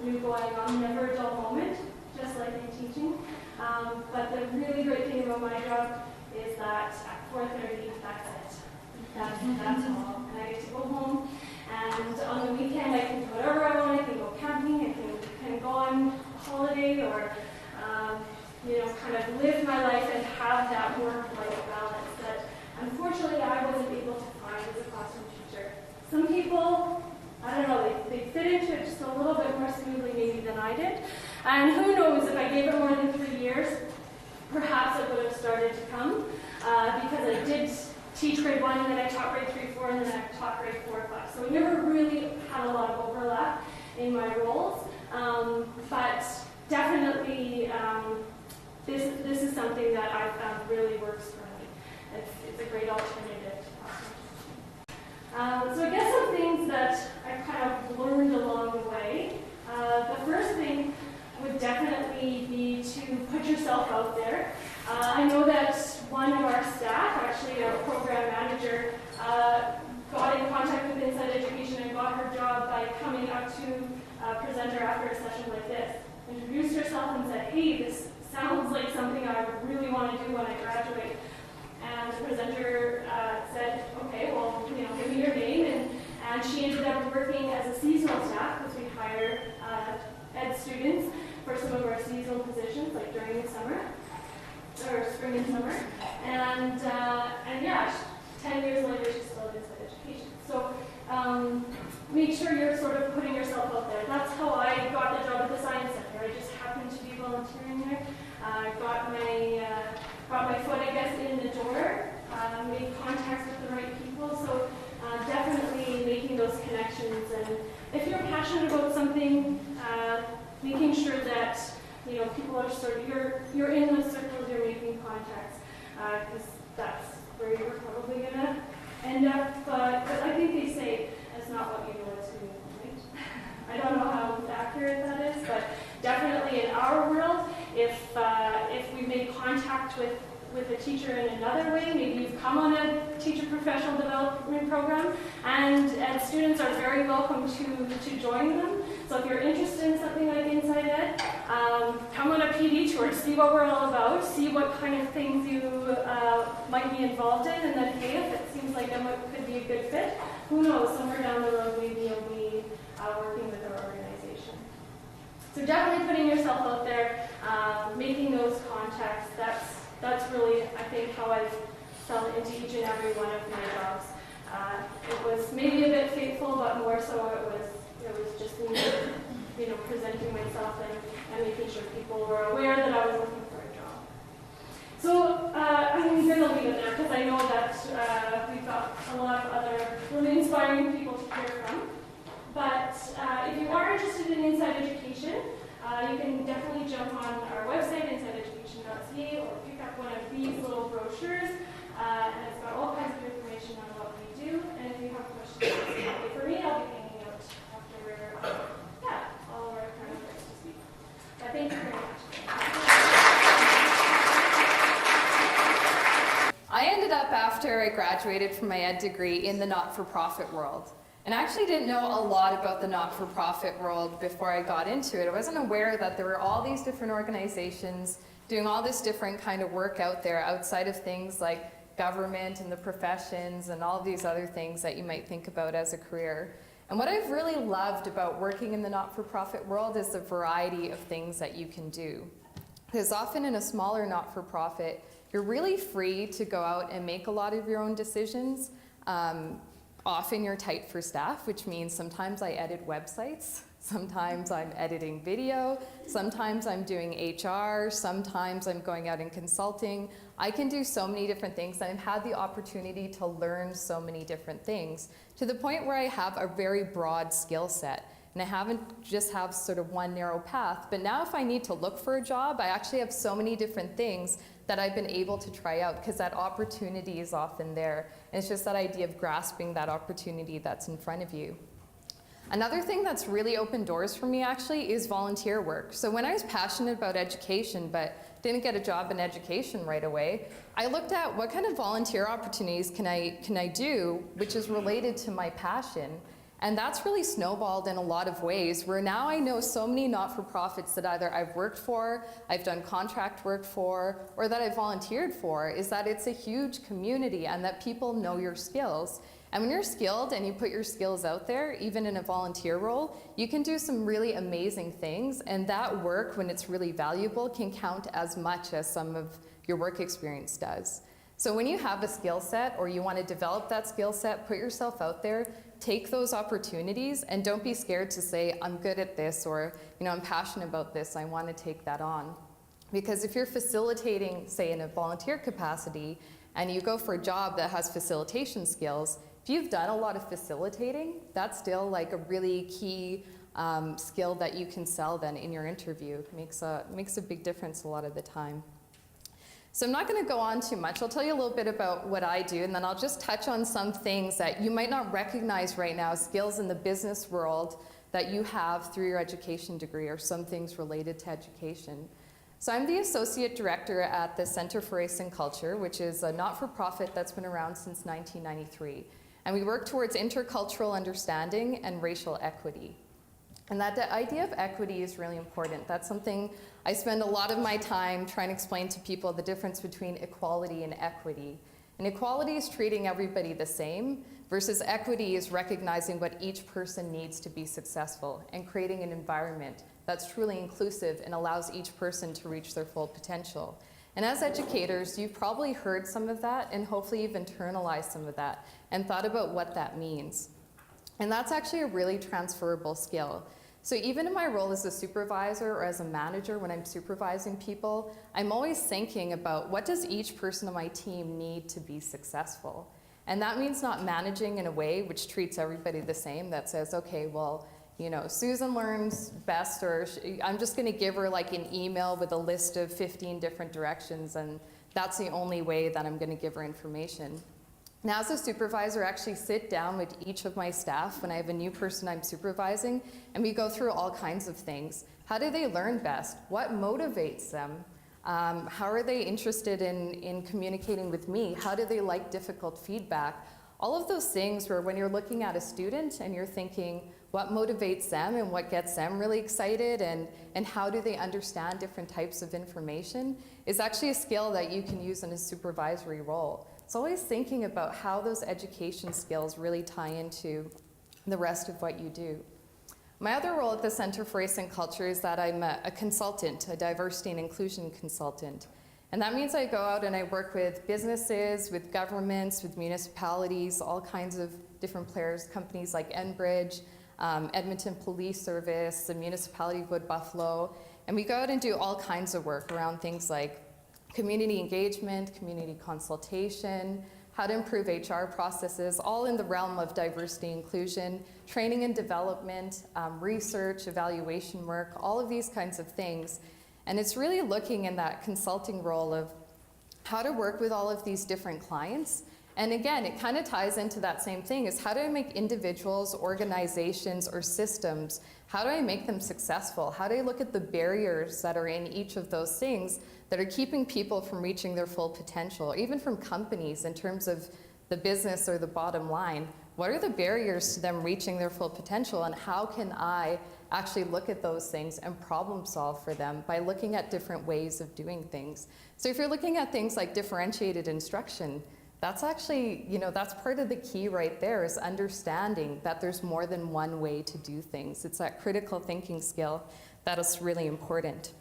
new going on. Never a dull moment, just like in teaching. But the really great thing about my job is that at 4:30, that's it. That's all. And I get to go home. And on the weekend, I can do whatever I want. I can go camping. I can go on holiday or, kind of live my life and have that work-life balance that, unfortunately, I wasn't able to find as a classroom teacher. Some people, I don't know, they fit into it just a little bit more smoothly maybe than I did. And who knows, if I gave it more than 3 years, perhaps it would have started to come because I did teach grade 1, and then I taught grade 3, 4, and then I taught grade 4, 5. So we never really had a lot of overlap in my roles. But definitely, this is something that I found really works for me. It's a great alternative to classroom. So I guess some things that I kind of learned along the way. The first thing would definitely be to put yourself out there. I know that one of our staff, actually our program manager, got in contact with Inside Education and got her job by coming up to a presenter after a session like this. Introduced herself and said, hey, this sounds like something I would really want to do when I graduate. And the presenter said, okay, well, give me your name. And she ended up working as a seasonal staff, because we hire ed students for some of our seasonal positions, like during the summer, or spring and summer. And yeah, 10 years later, she's still in Inside Education. So make sure you're sort of putting yourself out there. That's how I got the job at the Science Center. I just happened to be volunteering there. Got my foot, I guess, in the door, made contacts with the right people. So definitely making those connections. And if you're passionate about something, making sure that people are sort of you're in the circles, you're making contacts, because that's where you're probably gonna end up. But I think they say it's not what you know, it's who you know, right? I don't know how accurate that is, but definitely in our world, if we make contact with a teacher in another way, maybe you've come on a teacher professional development program, and students are very welcome to join them. So if you're interested in something like Inside Ed, come on a PD tour, see what we're all about, see what kind of things you might be involved in, and then hey, if it seems like that could be a good fit, who knows, somewhere down the road maybe you'll be working with our organization. So definitely putting yourself out there, making those contacts, that's really, I think, how I've fell into each and every one of my jobs. It was maybe a bit fateful, but more so it was just me, presenting myself and making sure people were aware that I was looking for a job. So I'm going to leave it there because I know that we've got a lot of other really inspiring people to hear from. But if you are interested in Inside Education, you can definitely jump on our website, insideeducation.ca, or pick up one of these little brochures, and it's got all kinds of information on what we do. And if you have questions for me, I'll be hanging out after all of our current events this week. But thank you very much. I ended up, after I graduated from my ed degree, in the not-for-profit world. And I actually didn't know a lot about the not-for-profit world before I got into it. I wasn't aware that there were all these different organizations doing all this different kind of work out there outside of things like government and the professions and all of these other things that you might think about as a career. And what I've really loved about working in the not-for-profit world is the variety of things that you can do. Because often in a smaller not-for-profit, you're really free to go out and make a lot of your own decisions. Often you're tight for staff, which means sometimes I edit websites, sometimes I'm editing video, sometimes I'm doing HR, sometimes I'm going out and consulting. I can do so many different things, and I've had the opportunity to learn so many different things to the point where I have a very broad skill set. And I haven't just have sort of one narrow path, but now if I need to look for a job, I actually have so many different things that I've been able to try out because that opportunity is often there. And it's just that idea of grasping that opportunity that's in front of you. Another thing that's really opened doors for me actually is volunteer work. So when I was passionate about education but didn't get a job in education right away, I looked at what kind of volunteer opportunities can I do which is related to my passion. And that's really snowballed in a lot of ways, where now I know so many not-for-profits that either I've worked for, I've done contract work for, or that I've volunteered for, is that it's a huge community and that people know your skills. And when you're skilled and you put your skills out there, even in a volunteer role, you can do some really amazing things, and that work, when it's really valuable, can count as much as some of your work experience does. So when you have a skill set or you want to develop that skill set, put yourself out there, take those opportunities, and don't be scared to say, I'm good at this, or I'm passionate about this, I want to take that on. Because if you're facilitating, say in a volunteer capacity, and you go for a job that has facilitation skills, if you've done a lot of facilitating, that's still like a really key skill that you can sell then in your interview. It makes a big difference a lot of the time. So I'm not going to go on too much. I'll tell you a little bit about what I do, and then I'll just touch on some things that you might not recognize right now, skills in the business world that you have through your education degree, or some things related to education. So I'm the Associate Director at the Centre for Race and Culture, which is a not-for-profit that's been around since 1993. And we work towards intercultural understanding and racial equity. And that idea of equity is really important. That's something I spend a lot of my time trying to explain to people, the difference between equality and equity. And equality is treating everybody the same, versus equity is recognizing what each person needs to be successful and creating an environment that's truly inclusive and allows each person to reach their full potential. And as educators, you've probably heard some of that, and hopefully you've internalized some of that and thought about what that means. And that's actually a really transferable skill. So even in my role as a supervisor or as a manager, when I'm supervising people, I'm always thinking about what does each person on my team need to be successful? And that means not managing in a way which treats everybody the same, that says, okay, well, you know, Susan learns best, or I'm just going to give her like an email with a list of 15 different directions, and that's the only way that I'm going to give her information. Now, as a supervisor, I actually sit down with each of my staff when I have a new person I'm supervising, and we go through all kinds of things. How do they learn best? What motivates them? How are they interested in communicating with me? How do they like difficult feedback? All of those things where when you're looking at a student and you're thinking, what motivates them and what gets them really excited, and how do they understand different types of information, is actually a skill that you can use in a supervisory role. It's always thinking about how those education skills really tie into the rest of what you do. My other role at the Centre for Race and Culture is that I'm a consultant, a diversity and inclusion consultant. And that means I go out and I work with businesses, with governments, with municipalities, all kinds of different players, companies like Enbridge, Edmonton Police Service, the municipality of Wood Buffalo. And we go out and do all kinds of work around things like community engagement, community consultation, how to improve HR processes, all in the realm of diversity and inclusion, training and development, research, evaluation work, all of these kinds of things. And it's really looking in that consulting role of how to work with all of these different clients. And again, it kind of ties into that same thing, is how do I make individuals, organizations, or systems, how do I make them successful? How do I look at the barriers that are in each of those things that are keeping people from reaching their full potential, even from companies in terms of the business or the bottom line? What are the barriers to them reaching their full potential, and how can I actually look at those things and problem solve for them by looking at different ways of doing things? So if you're looking at things like differentiated instruction, that's actually, you know, that's part of the key right there, is understanding that there's more than one way to do things. It's that critical thinking skill that is really important.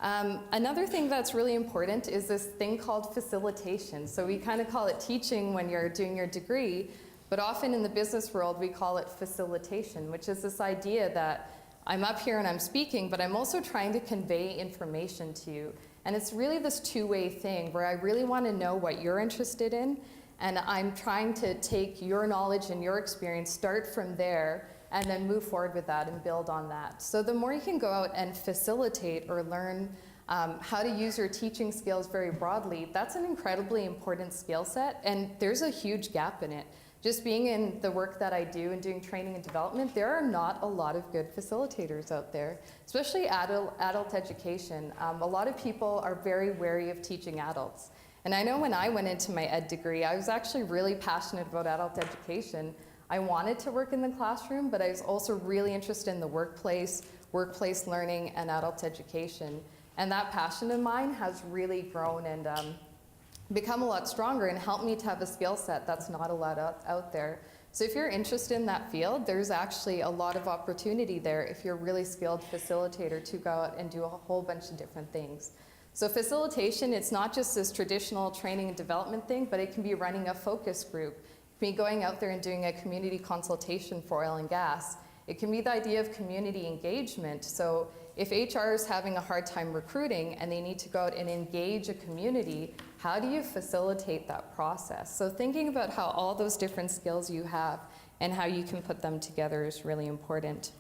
Another thing that's really important is this thing called facilitation. So we kind of call it teaching when you're doing your degree, but often in the business world we call it facilitation, which is this idea that I'm up here and I'm speaking, but I'm also trying to convey information to you. And it's really this two-way thing where I really want to know what you're interested in, and I'm trying to take your knowledge and your experience, start from there, and then move forward with that and build on that. So the more you can go out and facilitate or learn how to use your teaching skills very broadly, that's an incredibly important skill set, and there's a huge gap in it. Just being in the work that I do and doing training and development, there are not a lot of good facilitators out there, especially adult education. A lot of people are very wary of teaching adults. And I know when I went into my ed degree, I was actually really passionate about adult education. I wanted to work in the classroom, but I was also really interested in the workplace learning, and adult education. And that passion of mine has really grown and become a lot stronger and helped me to have a skill set that's not a lot out there. So if you're interested in that field, there's actually a lot of opportunity there if you're a really skilled facilitator to go out and do a whole bunch of different things. So facilitation, it's not just this traditional training and development thing, but it can be running a focus group. It can be going out there and doing a community consultation for oil and gas. It can be the idea of community engagement. So if HR is having a hard time recruiting and they need to go out and engage a community, how do you facilitate that process? So thinking about how all those different skills you have and how you can put them together is really important.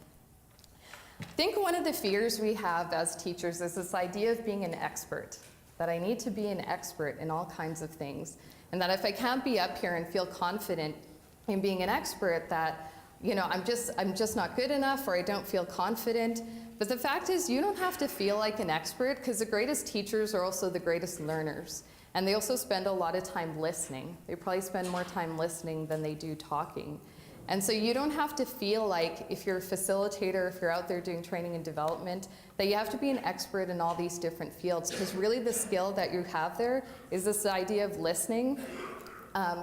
I think one of the fears we have as teachers is this idea of being an expert. that I need to be an expert in all kinds of things, and that if I can't be up here and feel confident in being an expert, that, you know, I'm just not good enough, or I don't feel confident. But the fact is, you don't have to feel like an expert, because the greatest teachers are also the greatest learners. And they also spend a lot of time listening. They probably spend more time listening than they do talking. And so you don't have to feel like, if you're a facilitator, if you're out there doing training and development, that you have to be an expert in all these different fields, because really the skill that you have there is this idea of listening,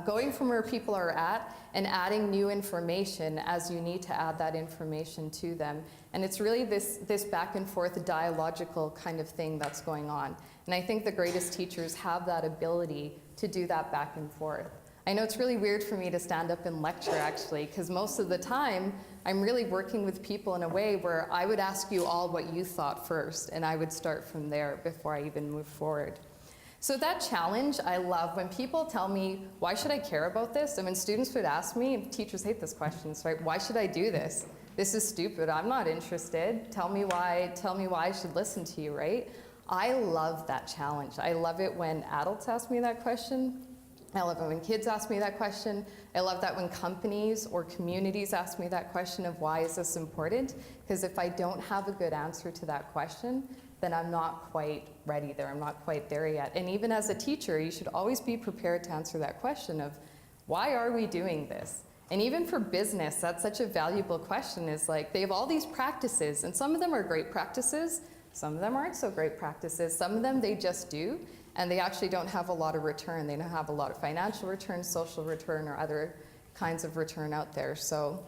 going from where people are at and adding new information as you need to add that information to them. And it's really this back and forth dialogical kind of thing that's going on. And I think the greatest teachers have that ability to do that back and forth. I know it's really weird for me to stand up and lecture, actually, because most of the time I'm really working with people in a way where I would ask you all what you thought first, and I would start from there before I even move forward. So that challenge I love. When people tell me, why should I care about this? And when students would ask me, teachers hate this question, right? Why should I do this? This is stupid, I'm not interested. Tell me why I should listen to you, right? I love that challenge. I love it when adults ask me that question. I love it when kids ask me that question. I love that when companies or communities ask me that question of why is this important? Because if I don't have a good answer to that question, then I'm not quite ready there. I'm not quite there yet. And even as a teacher, you should always be prepared to answer that question of, why are we doing this? And even for business, that's such a valuable question, is like, they have all these practices, and some of them are great practices, some of them aren't so great practices, some of them they just do, and they actually don't have a lot of return. They don't have a lot of financial return, social return, or other kinds of return out there. So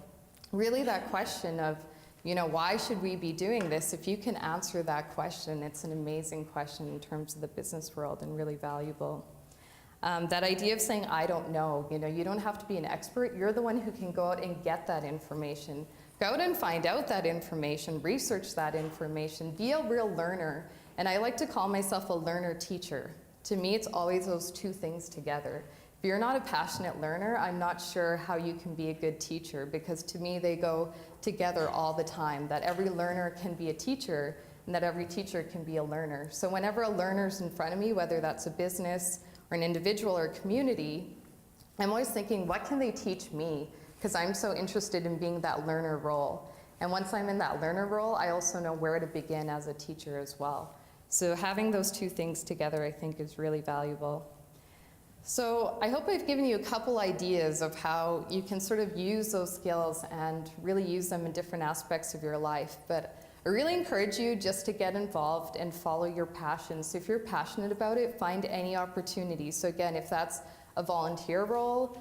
really that question of, you know, why should we be doing this? If you can answer that question, it's an amazing question in terms of the business world, and really valuable. That idea of saying, I don't know, you know, you don't have to be an expert. You're the one who can go out and get that information. Go out and find out that information, research that information, be a real learner. And I like to call myself a learner teacher. To me, it's always those two things together. If you're not a passionate learner, I'm not sure how you can be a good teacher, because to me, they go together all the time, that every learner can be a teacher, and that every teacher can be a learner. So whenever a learner's in front of me, whether that's a business or an individual or a community, I'm always thinking, what can they teach me? Because I'm so interested in being that learner role. And once I'm in that learner role, I also know where to begin as a teacher as well. So having those two things together, I think, is really valuable. So I hope I've given you a couple ideas of how you can sort of use those skills and really use them in different aspects of your life. But I really encourage you just to get involved and follow your passion. So if you're passionate about it, find any opportunity. So again, if that's a volunteer role,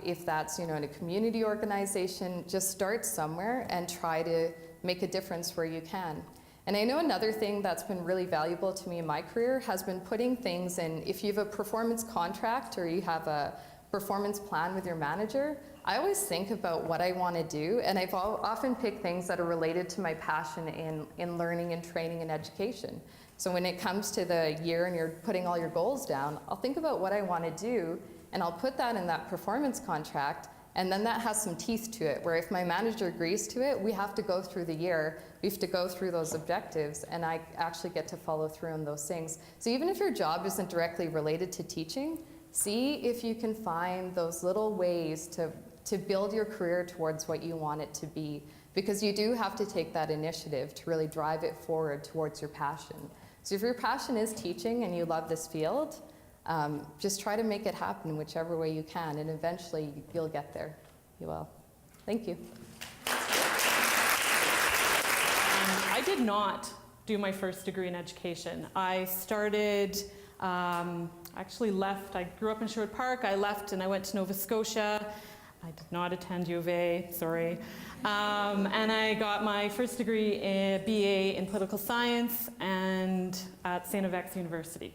if that's, you know, in a community organization, just start somewhere and try to make a difference where you can. And I know another thing that's been really valuable to me in my career has been putting things in. If you have a performance contract or you have a performance plan with your manager, I always think about what I want to do, and I've often picked things that are related to my passion in learning and training and education. So when it comes to the year and you're putting all your goals down, I'll think about what I want to do, and I'll put that in that performance contract, and then that has some teeth to it, where if my manager agrees to it, we have to go through the year, we have to go through those objectives, and I actually get to follow through on those things. So even if your job isn't directly related to teaching, see if you can find those little ways to build your career towards what you want it to be, because you do have to take that initiative to really drive it forward towards your passion. So if your passion is teaching and you love this field, just try to make it happen whichever way you can, and eventually you'll get there. You will. Thank you. I did not do my first degree in education. I started, actually left, I grew up in Sherwood Park, I left and I went to Nova Scotia. I did not attend U of A, sorry. And I got my first degree in BA in political science and at St. FX University.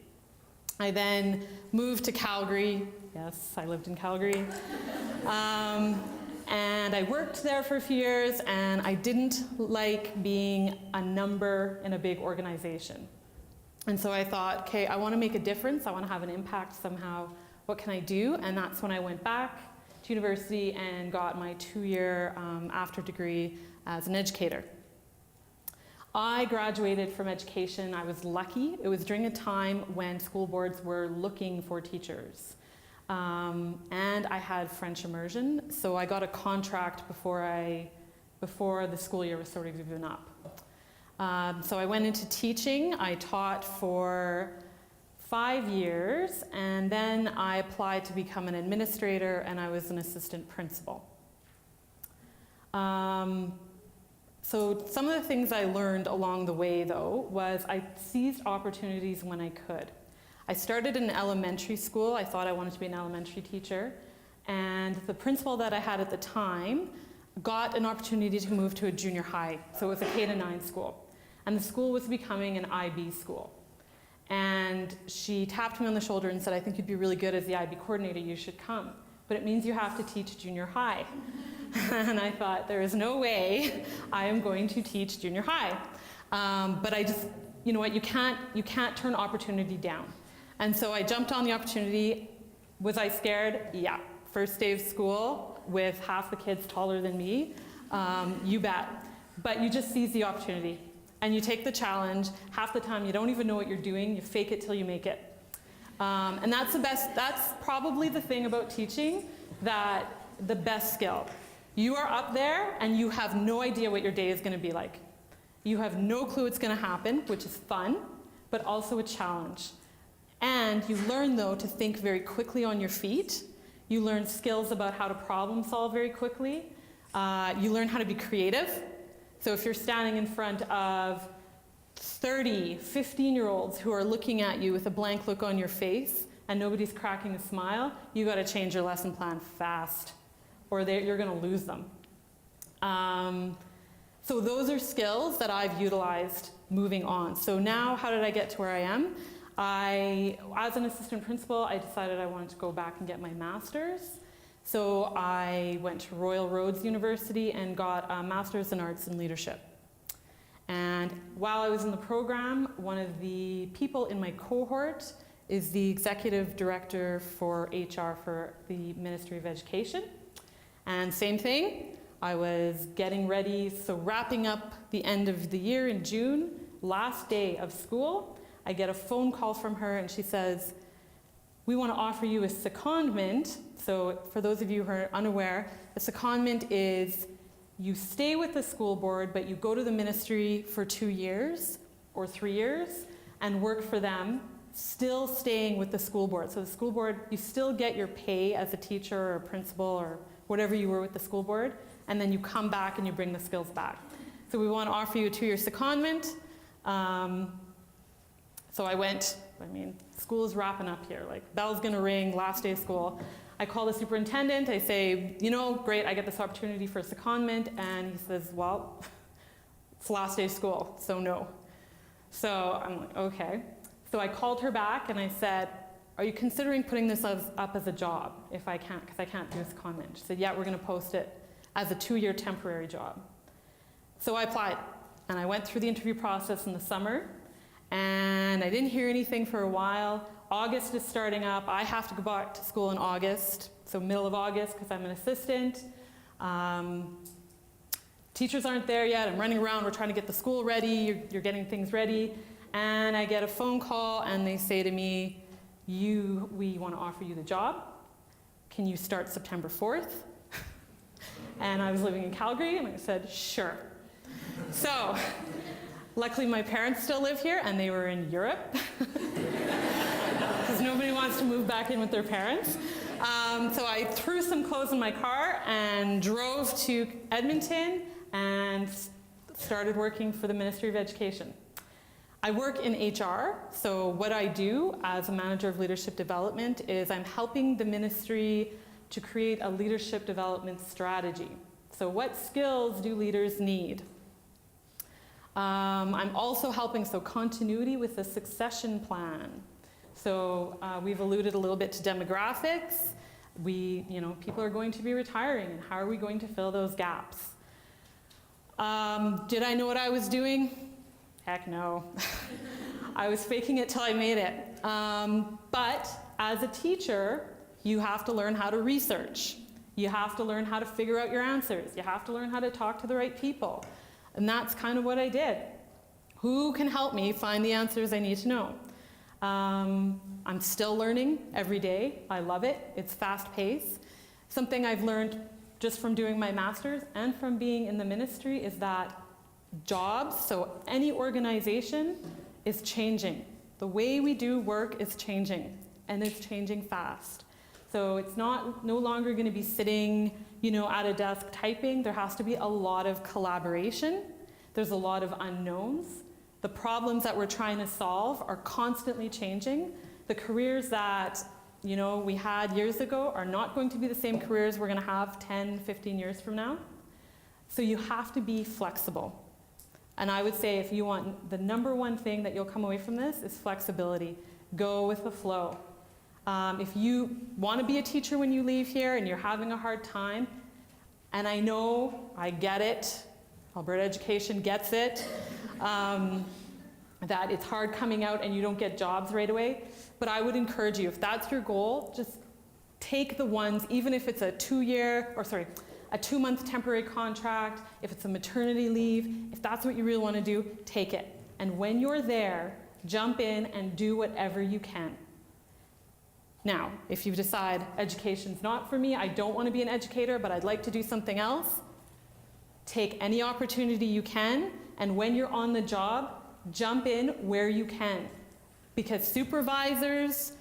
I then moved to Calgary. Yes, I lived in Calgary. And I worked there for a few years, and I didn't like being a number in a big organization. And so I thought, okay, I want to make a difference. I want to have an impact somehow. What can I do? And that's when I went back to university and got my 2-year after degree as an educator. I graduated from education. I was lucky. It was during a time when school boards were looking for teachers. And I had French immersion, so I got a contract before the school year was sort of given up. So I went into teaching. I taught for 5 years, and then I applied to become an administrator, and I was an assistant principal. So some of the things I learned along the way, though, was I seized opportunities when I could. I started in elementary school. I thought I wanted to be an elementary teacher. And the principal that I had at the time got an opportunity to move to a junior high. So it was a K-9 school. And the school was becoming an IB school. And she tapped me on the shoulder and said, I think you'd be really good as the IB coordinator. You should come. But it means you have to teach junior high. And I thought, there is no way I am going to teach junior high. But I just, you know what, you can't turn opportunity down. And so I jumped on the opportunity. Was I scared? Yeah. First day of school with half the kids taller than me, you bet. But you just seize the opportunity and you take the challenge. Half the time you don't even know what you're doing. You fake it till you make it. And that's probably the thing about teaching, that the best skill. You are up there and you have no idea what your day is going to be like. You have no clue what's going to happen, which is fun, but also a challenge. And you learn, though, to think very quickly on your feet. You learn skills about how to problem solve very quickly. You learn how to be creative. So if you're standing in front of 30, 15-year-olds who are looking at you with a blank look on your face and nobody's cracking a smile, you got to change your lesson plan fast, or you're going to lose them. So those are skills that I've utilized moving on. So now, how did I get to where I am? As an assistant principal, I decided I wanted to go back and get my master's. So I went to Royal Roads University and got a master's in arts and leadership. And while I was in the program, one of the people in my cohort is the executive director for HR for the Ministry of Education. And same thing, I was getting ready, so wrapping up the end of the year in June, last day of school, I get a phone call from her and she says, we want to offer you a secondment. So for those of you who are unaware, a secondment is you stay with the school board, but you go to the ministry for 2 years or 3 years and work for them, still staying with the school board. So the school board, you still get your pay as a teacher or a principal or whatever you were with the school board, and then you come back and you bring the skills back. So we want to offer you a 2-year secondment. So I went, school is wrapping up here, like bell's gonna ring, last day of school. I call the superintendent, I say, great, I get this opportunity for a secondment, and he says, well, it's last day of school, so no. So I'm like, okay. So I called her back and I said, are you considering putting this up as a job if I can't, because I can't do a secondment? She said, yeah, we're gonna post it as a 2-year temporary job. So I applied, and I went through the interview process in the summer, and I didn't hear anything for a while. August is starting up. I have to go back to school in August, so middle of August, because I'm an assistant. Teachers aren't there yet. I'm running around. We're trying to get the school ready. You're getting things ready. And I get a phone call, and they say to me, we want to offer you the job. Can you start September 4th? And I was living in Calgary, and I said, sure. So luckily, my parents still live here, and they were in Europe. Because nobody wants to move back in with their parents. So I threw some clothes in my car and drove to Edmonton and started working for the Ministry of Education. I work in HR, so what I do as a manager of leadership development is I'm helping the ministry to create a leadership development strategy. So what skills do leaders need? I'm also helping, continuity with the succession plan. So we've alluded a little bit to demographics. People are going to be retiring, and how are we going to fill those gaps? Did I know what I was doing? Heck no. I was faking it till I made it. But as a teacher, you have to learn how to research. You have to learn how to figure out your answers. You have to learn how to talk to the right people. And that's kind of what I did. Who can help me find the answers I need to know? I'm still learning every day. I love it. It's fast-paced. Something I've learned just from doing my master's and from being in the ministry is that jobs, so any organization, is changing. The way we do work is changing, and it's changing fast. So it's no longer going to be sitting, at a desk typing. There has to be a lot of collaboration. There's a lot of unknowns. The problems that we're trying to solve are constantly changing. The careers that we had years ago are not going to be the same careers we're going to have 10, 15 years from now. So you have to be flexible. And I would say if you want, the number one thing that you'll come away from this is flexibility. Go with the flow. If you want to be a teacher when you leave here and you're having a hard time, and I get it, Alberta education gets it, that it's hard coming out and you don't get jobs right away. But I would encourage you, if that's your goal, just take the ones, even if it's a 2-month temporary contract, if it's a maternity leave, if that's what you really want to do, take it. And when you're there, jump in and do whatever you can. Now, if you decide education's not for me, I don't want to be an educator, but I'd like to do something else, take any opportunity you can, and when you're on the job, jump in where you can. Because supervisors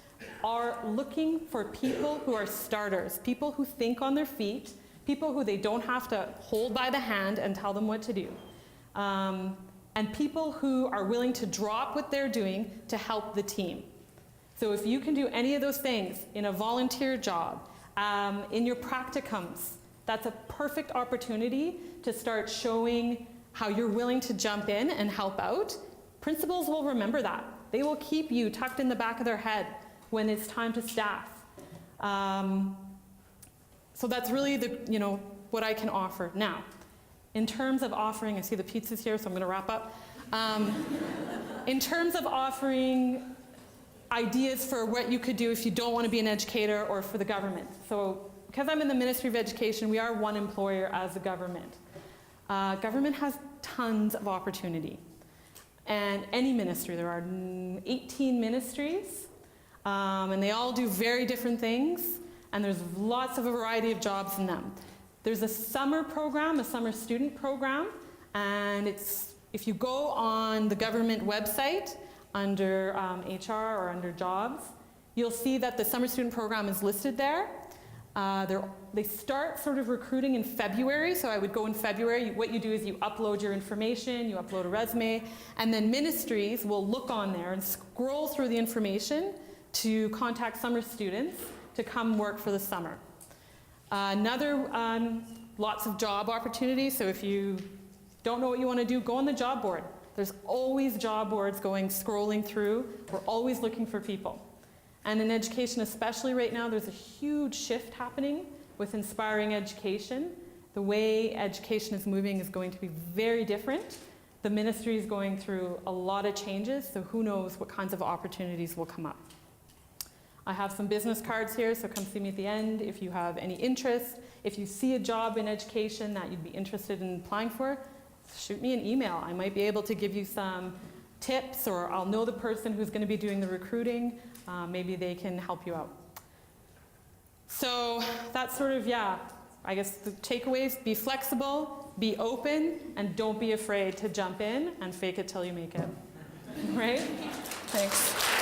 are looking for people who are starters, people who think on their feet, people who they don't have to hold by the hand and tell them what to do. And people who are willing to drop what they're doing to help the team. So if you can do any of those things in a volunteer job, in your practicums, that's a perfect opportunity to start showing how you're willing to jump in and help out. Principals will remember that. They will keep you tucked in the back of their head when it's time to staff. So that's really what I can offer. Now, in terms of offering, I see the pizza's here, so I'm going to wrap up. In terms of offering ideas for what you could do if you don't want to be an educator or for the government. So because I'm in the Ministry of Education, we are one employer as a government. Government has tons of opportunity. And any ministry, there are 18 ministries, and they all do very different things, and there's lots of a variety of jobs in them. There's a summer program, a summer student program, and if you go on the government website under HR or under jobs, you'll see that the summer student program is listed there. They start sort of recruiting in February, so I would go in February. What you do is you upload your information, you upload a resume, and then ministries will look on there and scroll through the information to contact summer students to come work for the summer. Lots of job opportunities, so if you don't know what you want to do, go on the job board. There's always job boards scrolling through. We're always looking for people. And in education, especially right now, there's a huge shift happening with inspiring education. The way education is moving is going to be very different. The ministry is going through a lot of changes, so who knows what kinds of opportunities will come up. I have some business cards here, so come see me at the end if you have any interest. If you see a job in education that you'd be interested in applying for, shoot me an email. I might be able to give you some tips, or I'll know the person who's going to be doing the recruiting. Maybe they can help you out. So that's sort of, I guess the takeaways: be flexible, be open, and don't be afraid to jump in and fake it till you make it. Right? Thanks.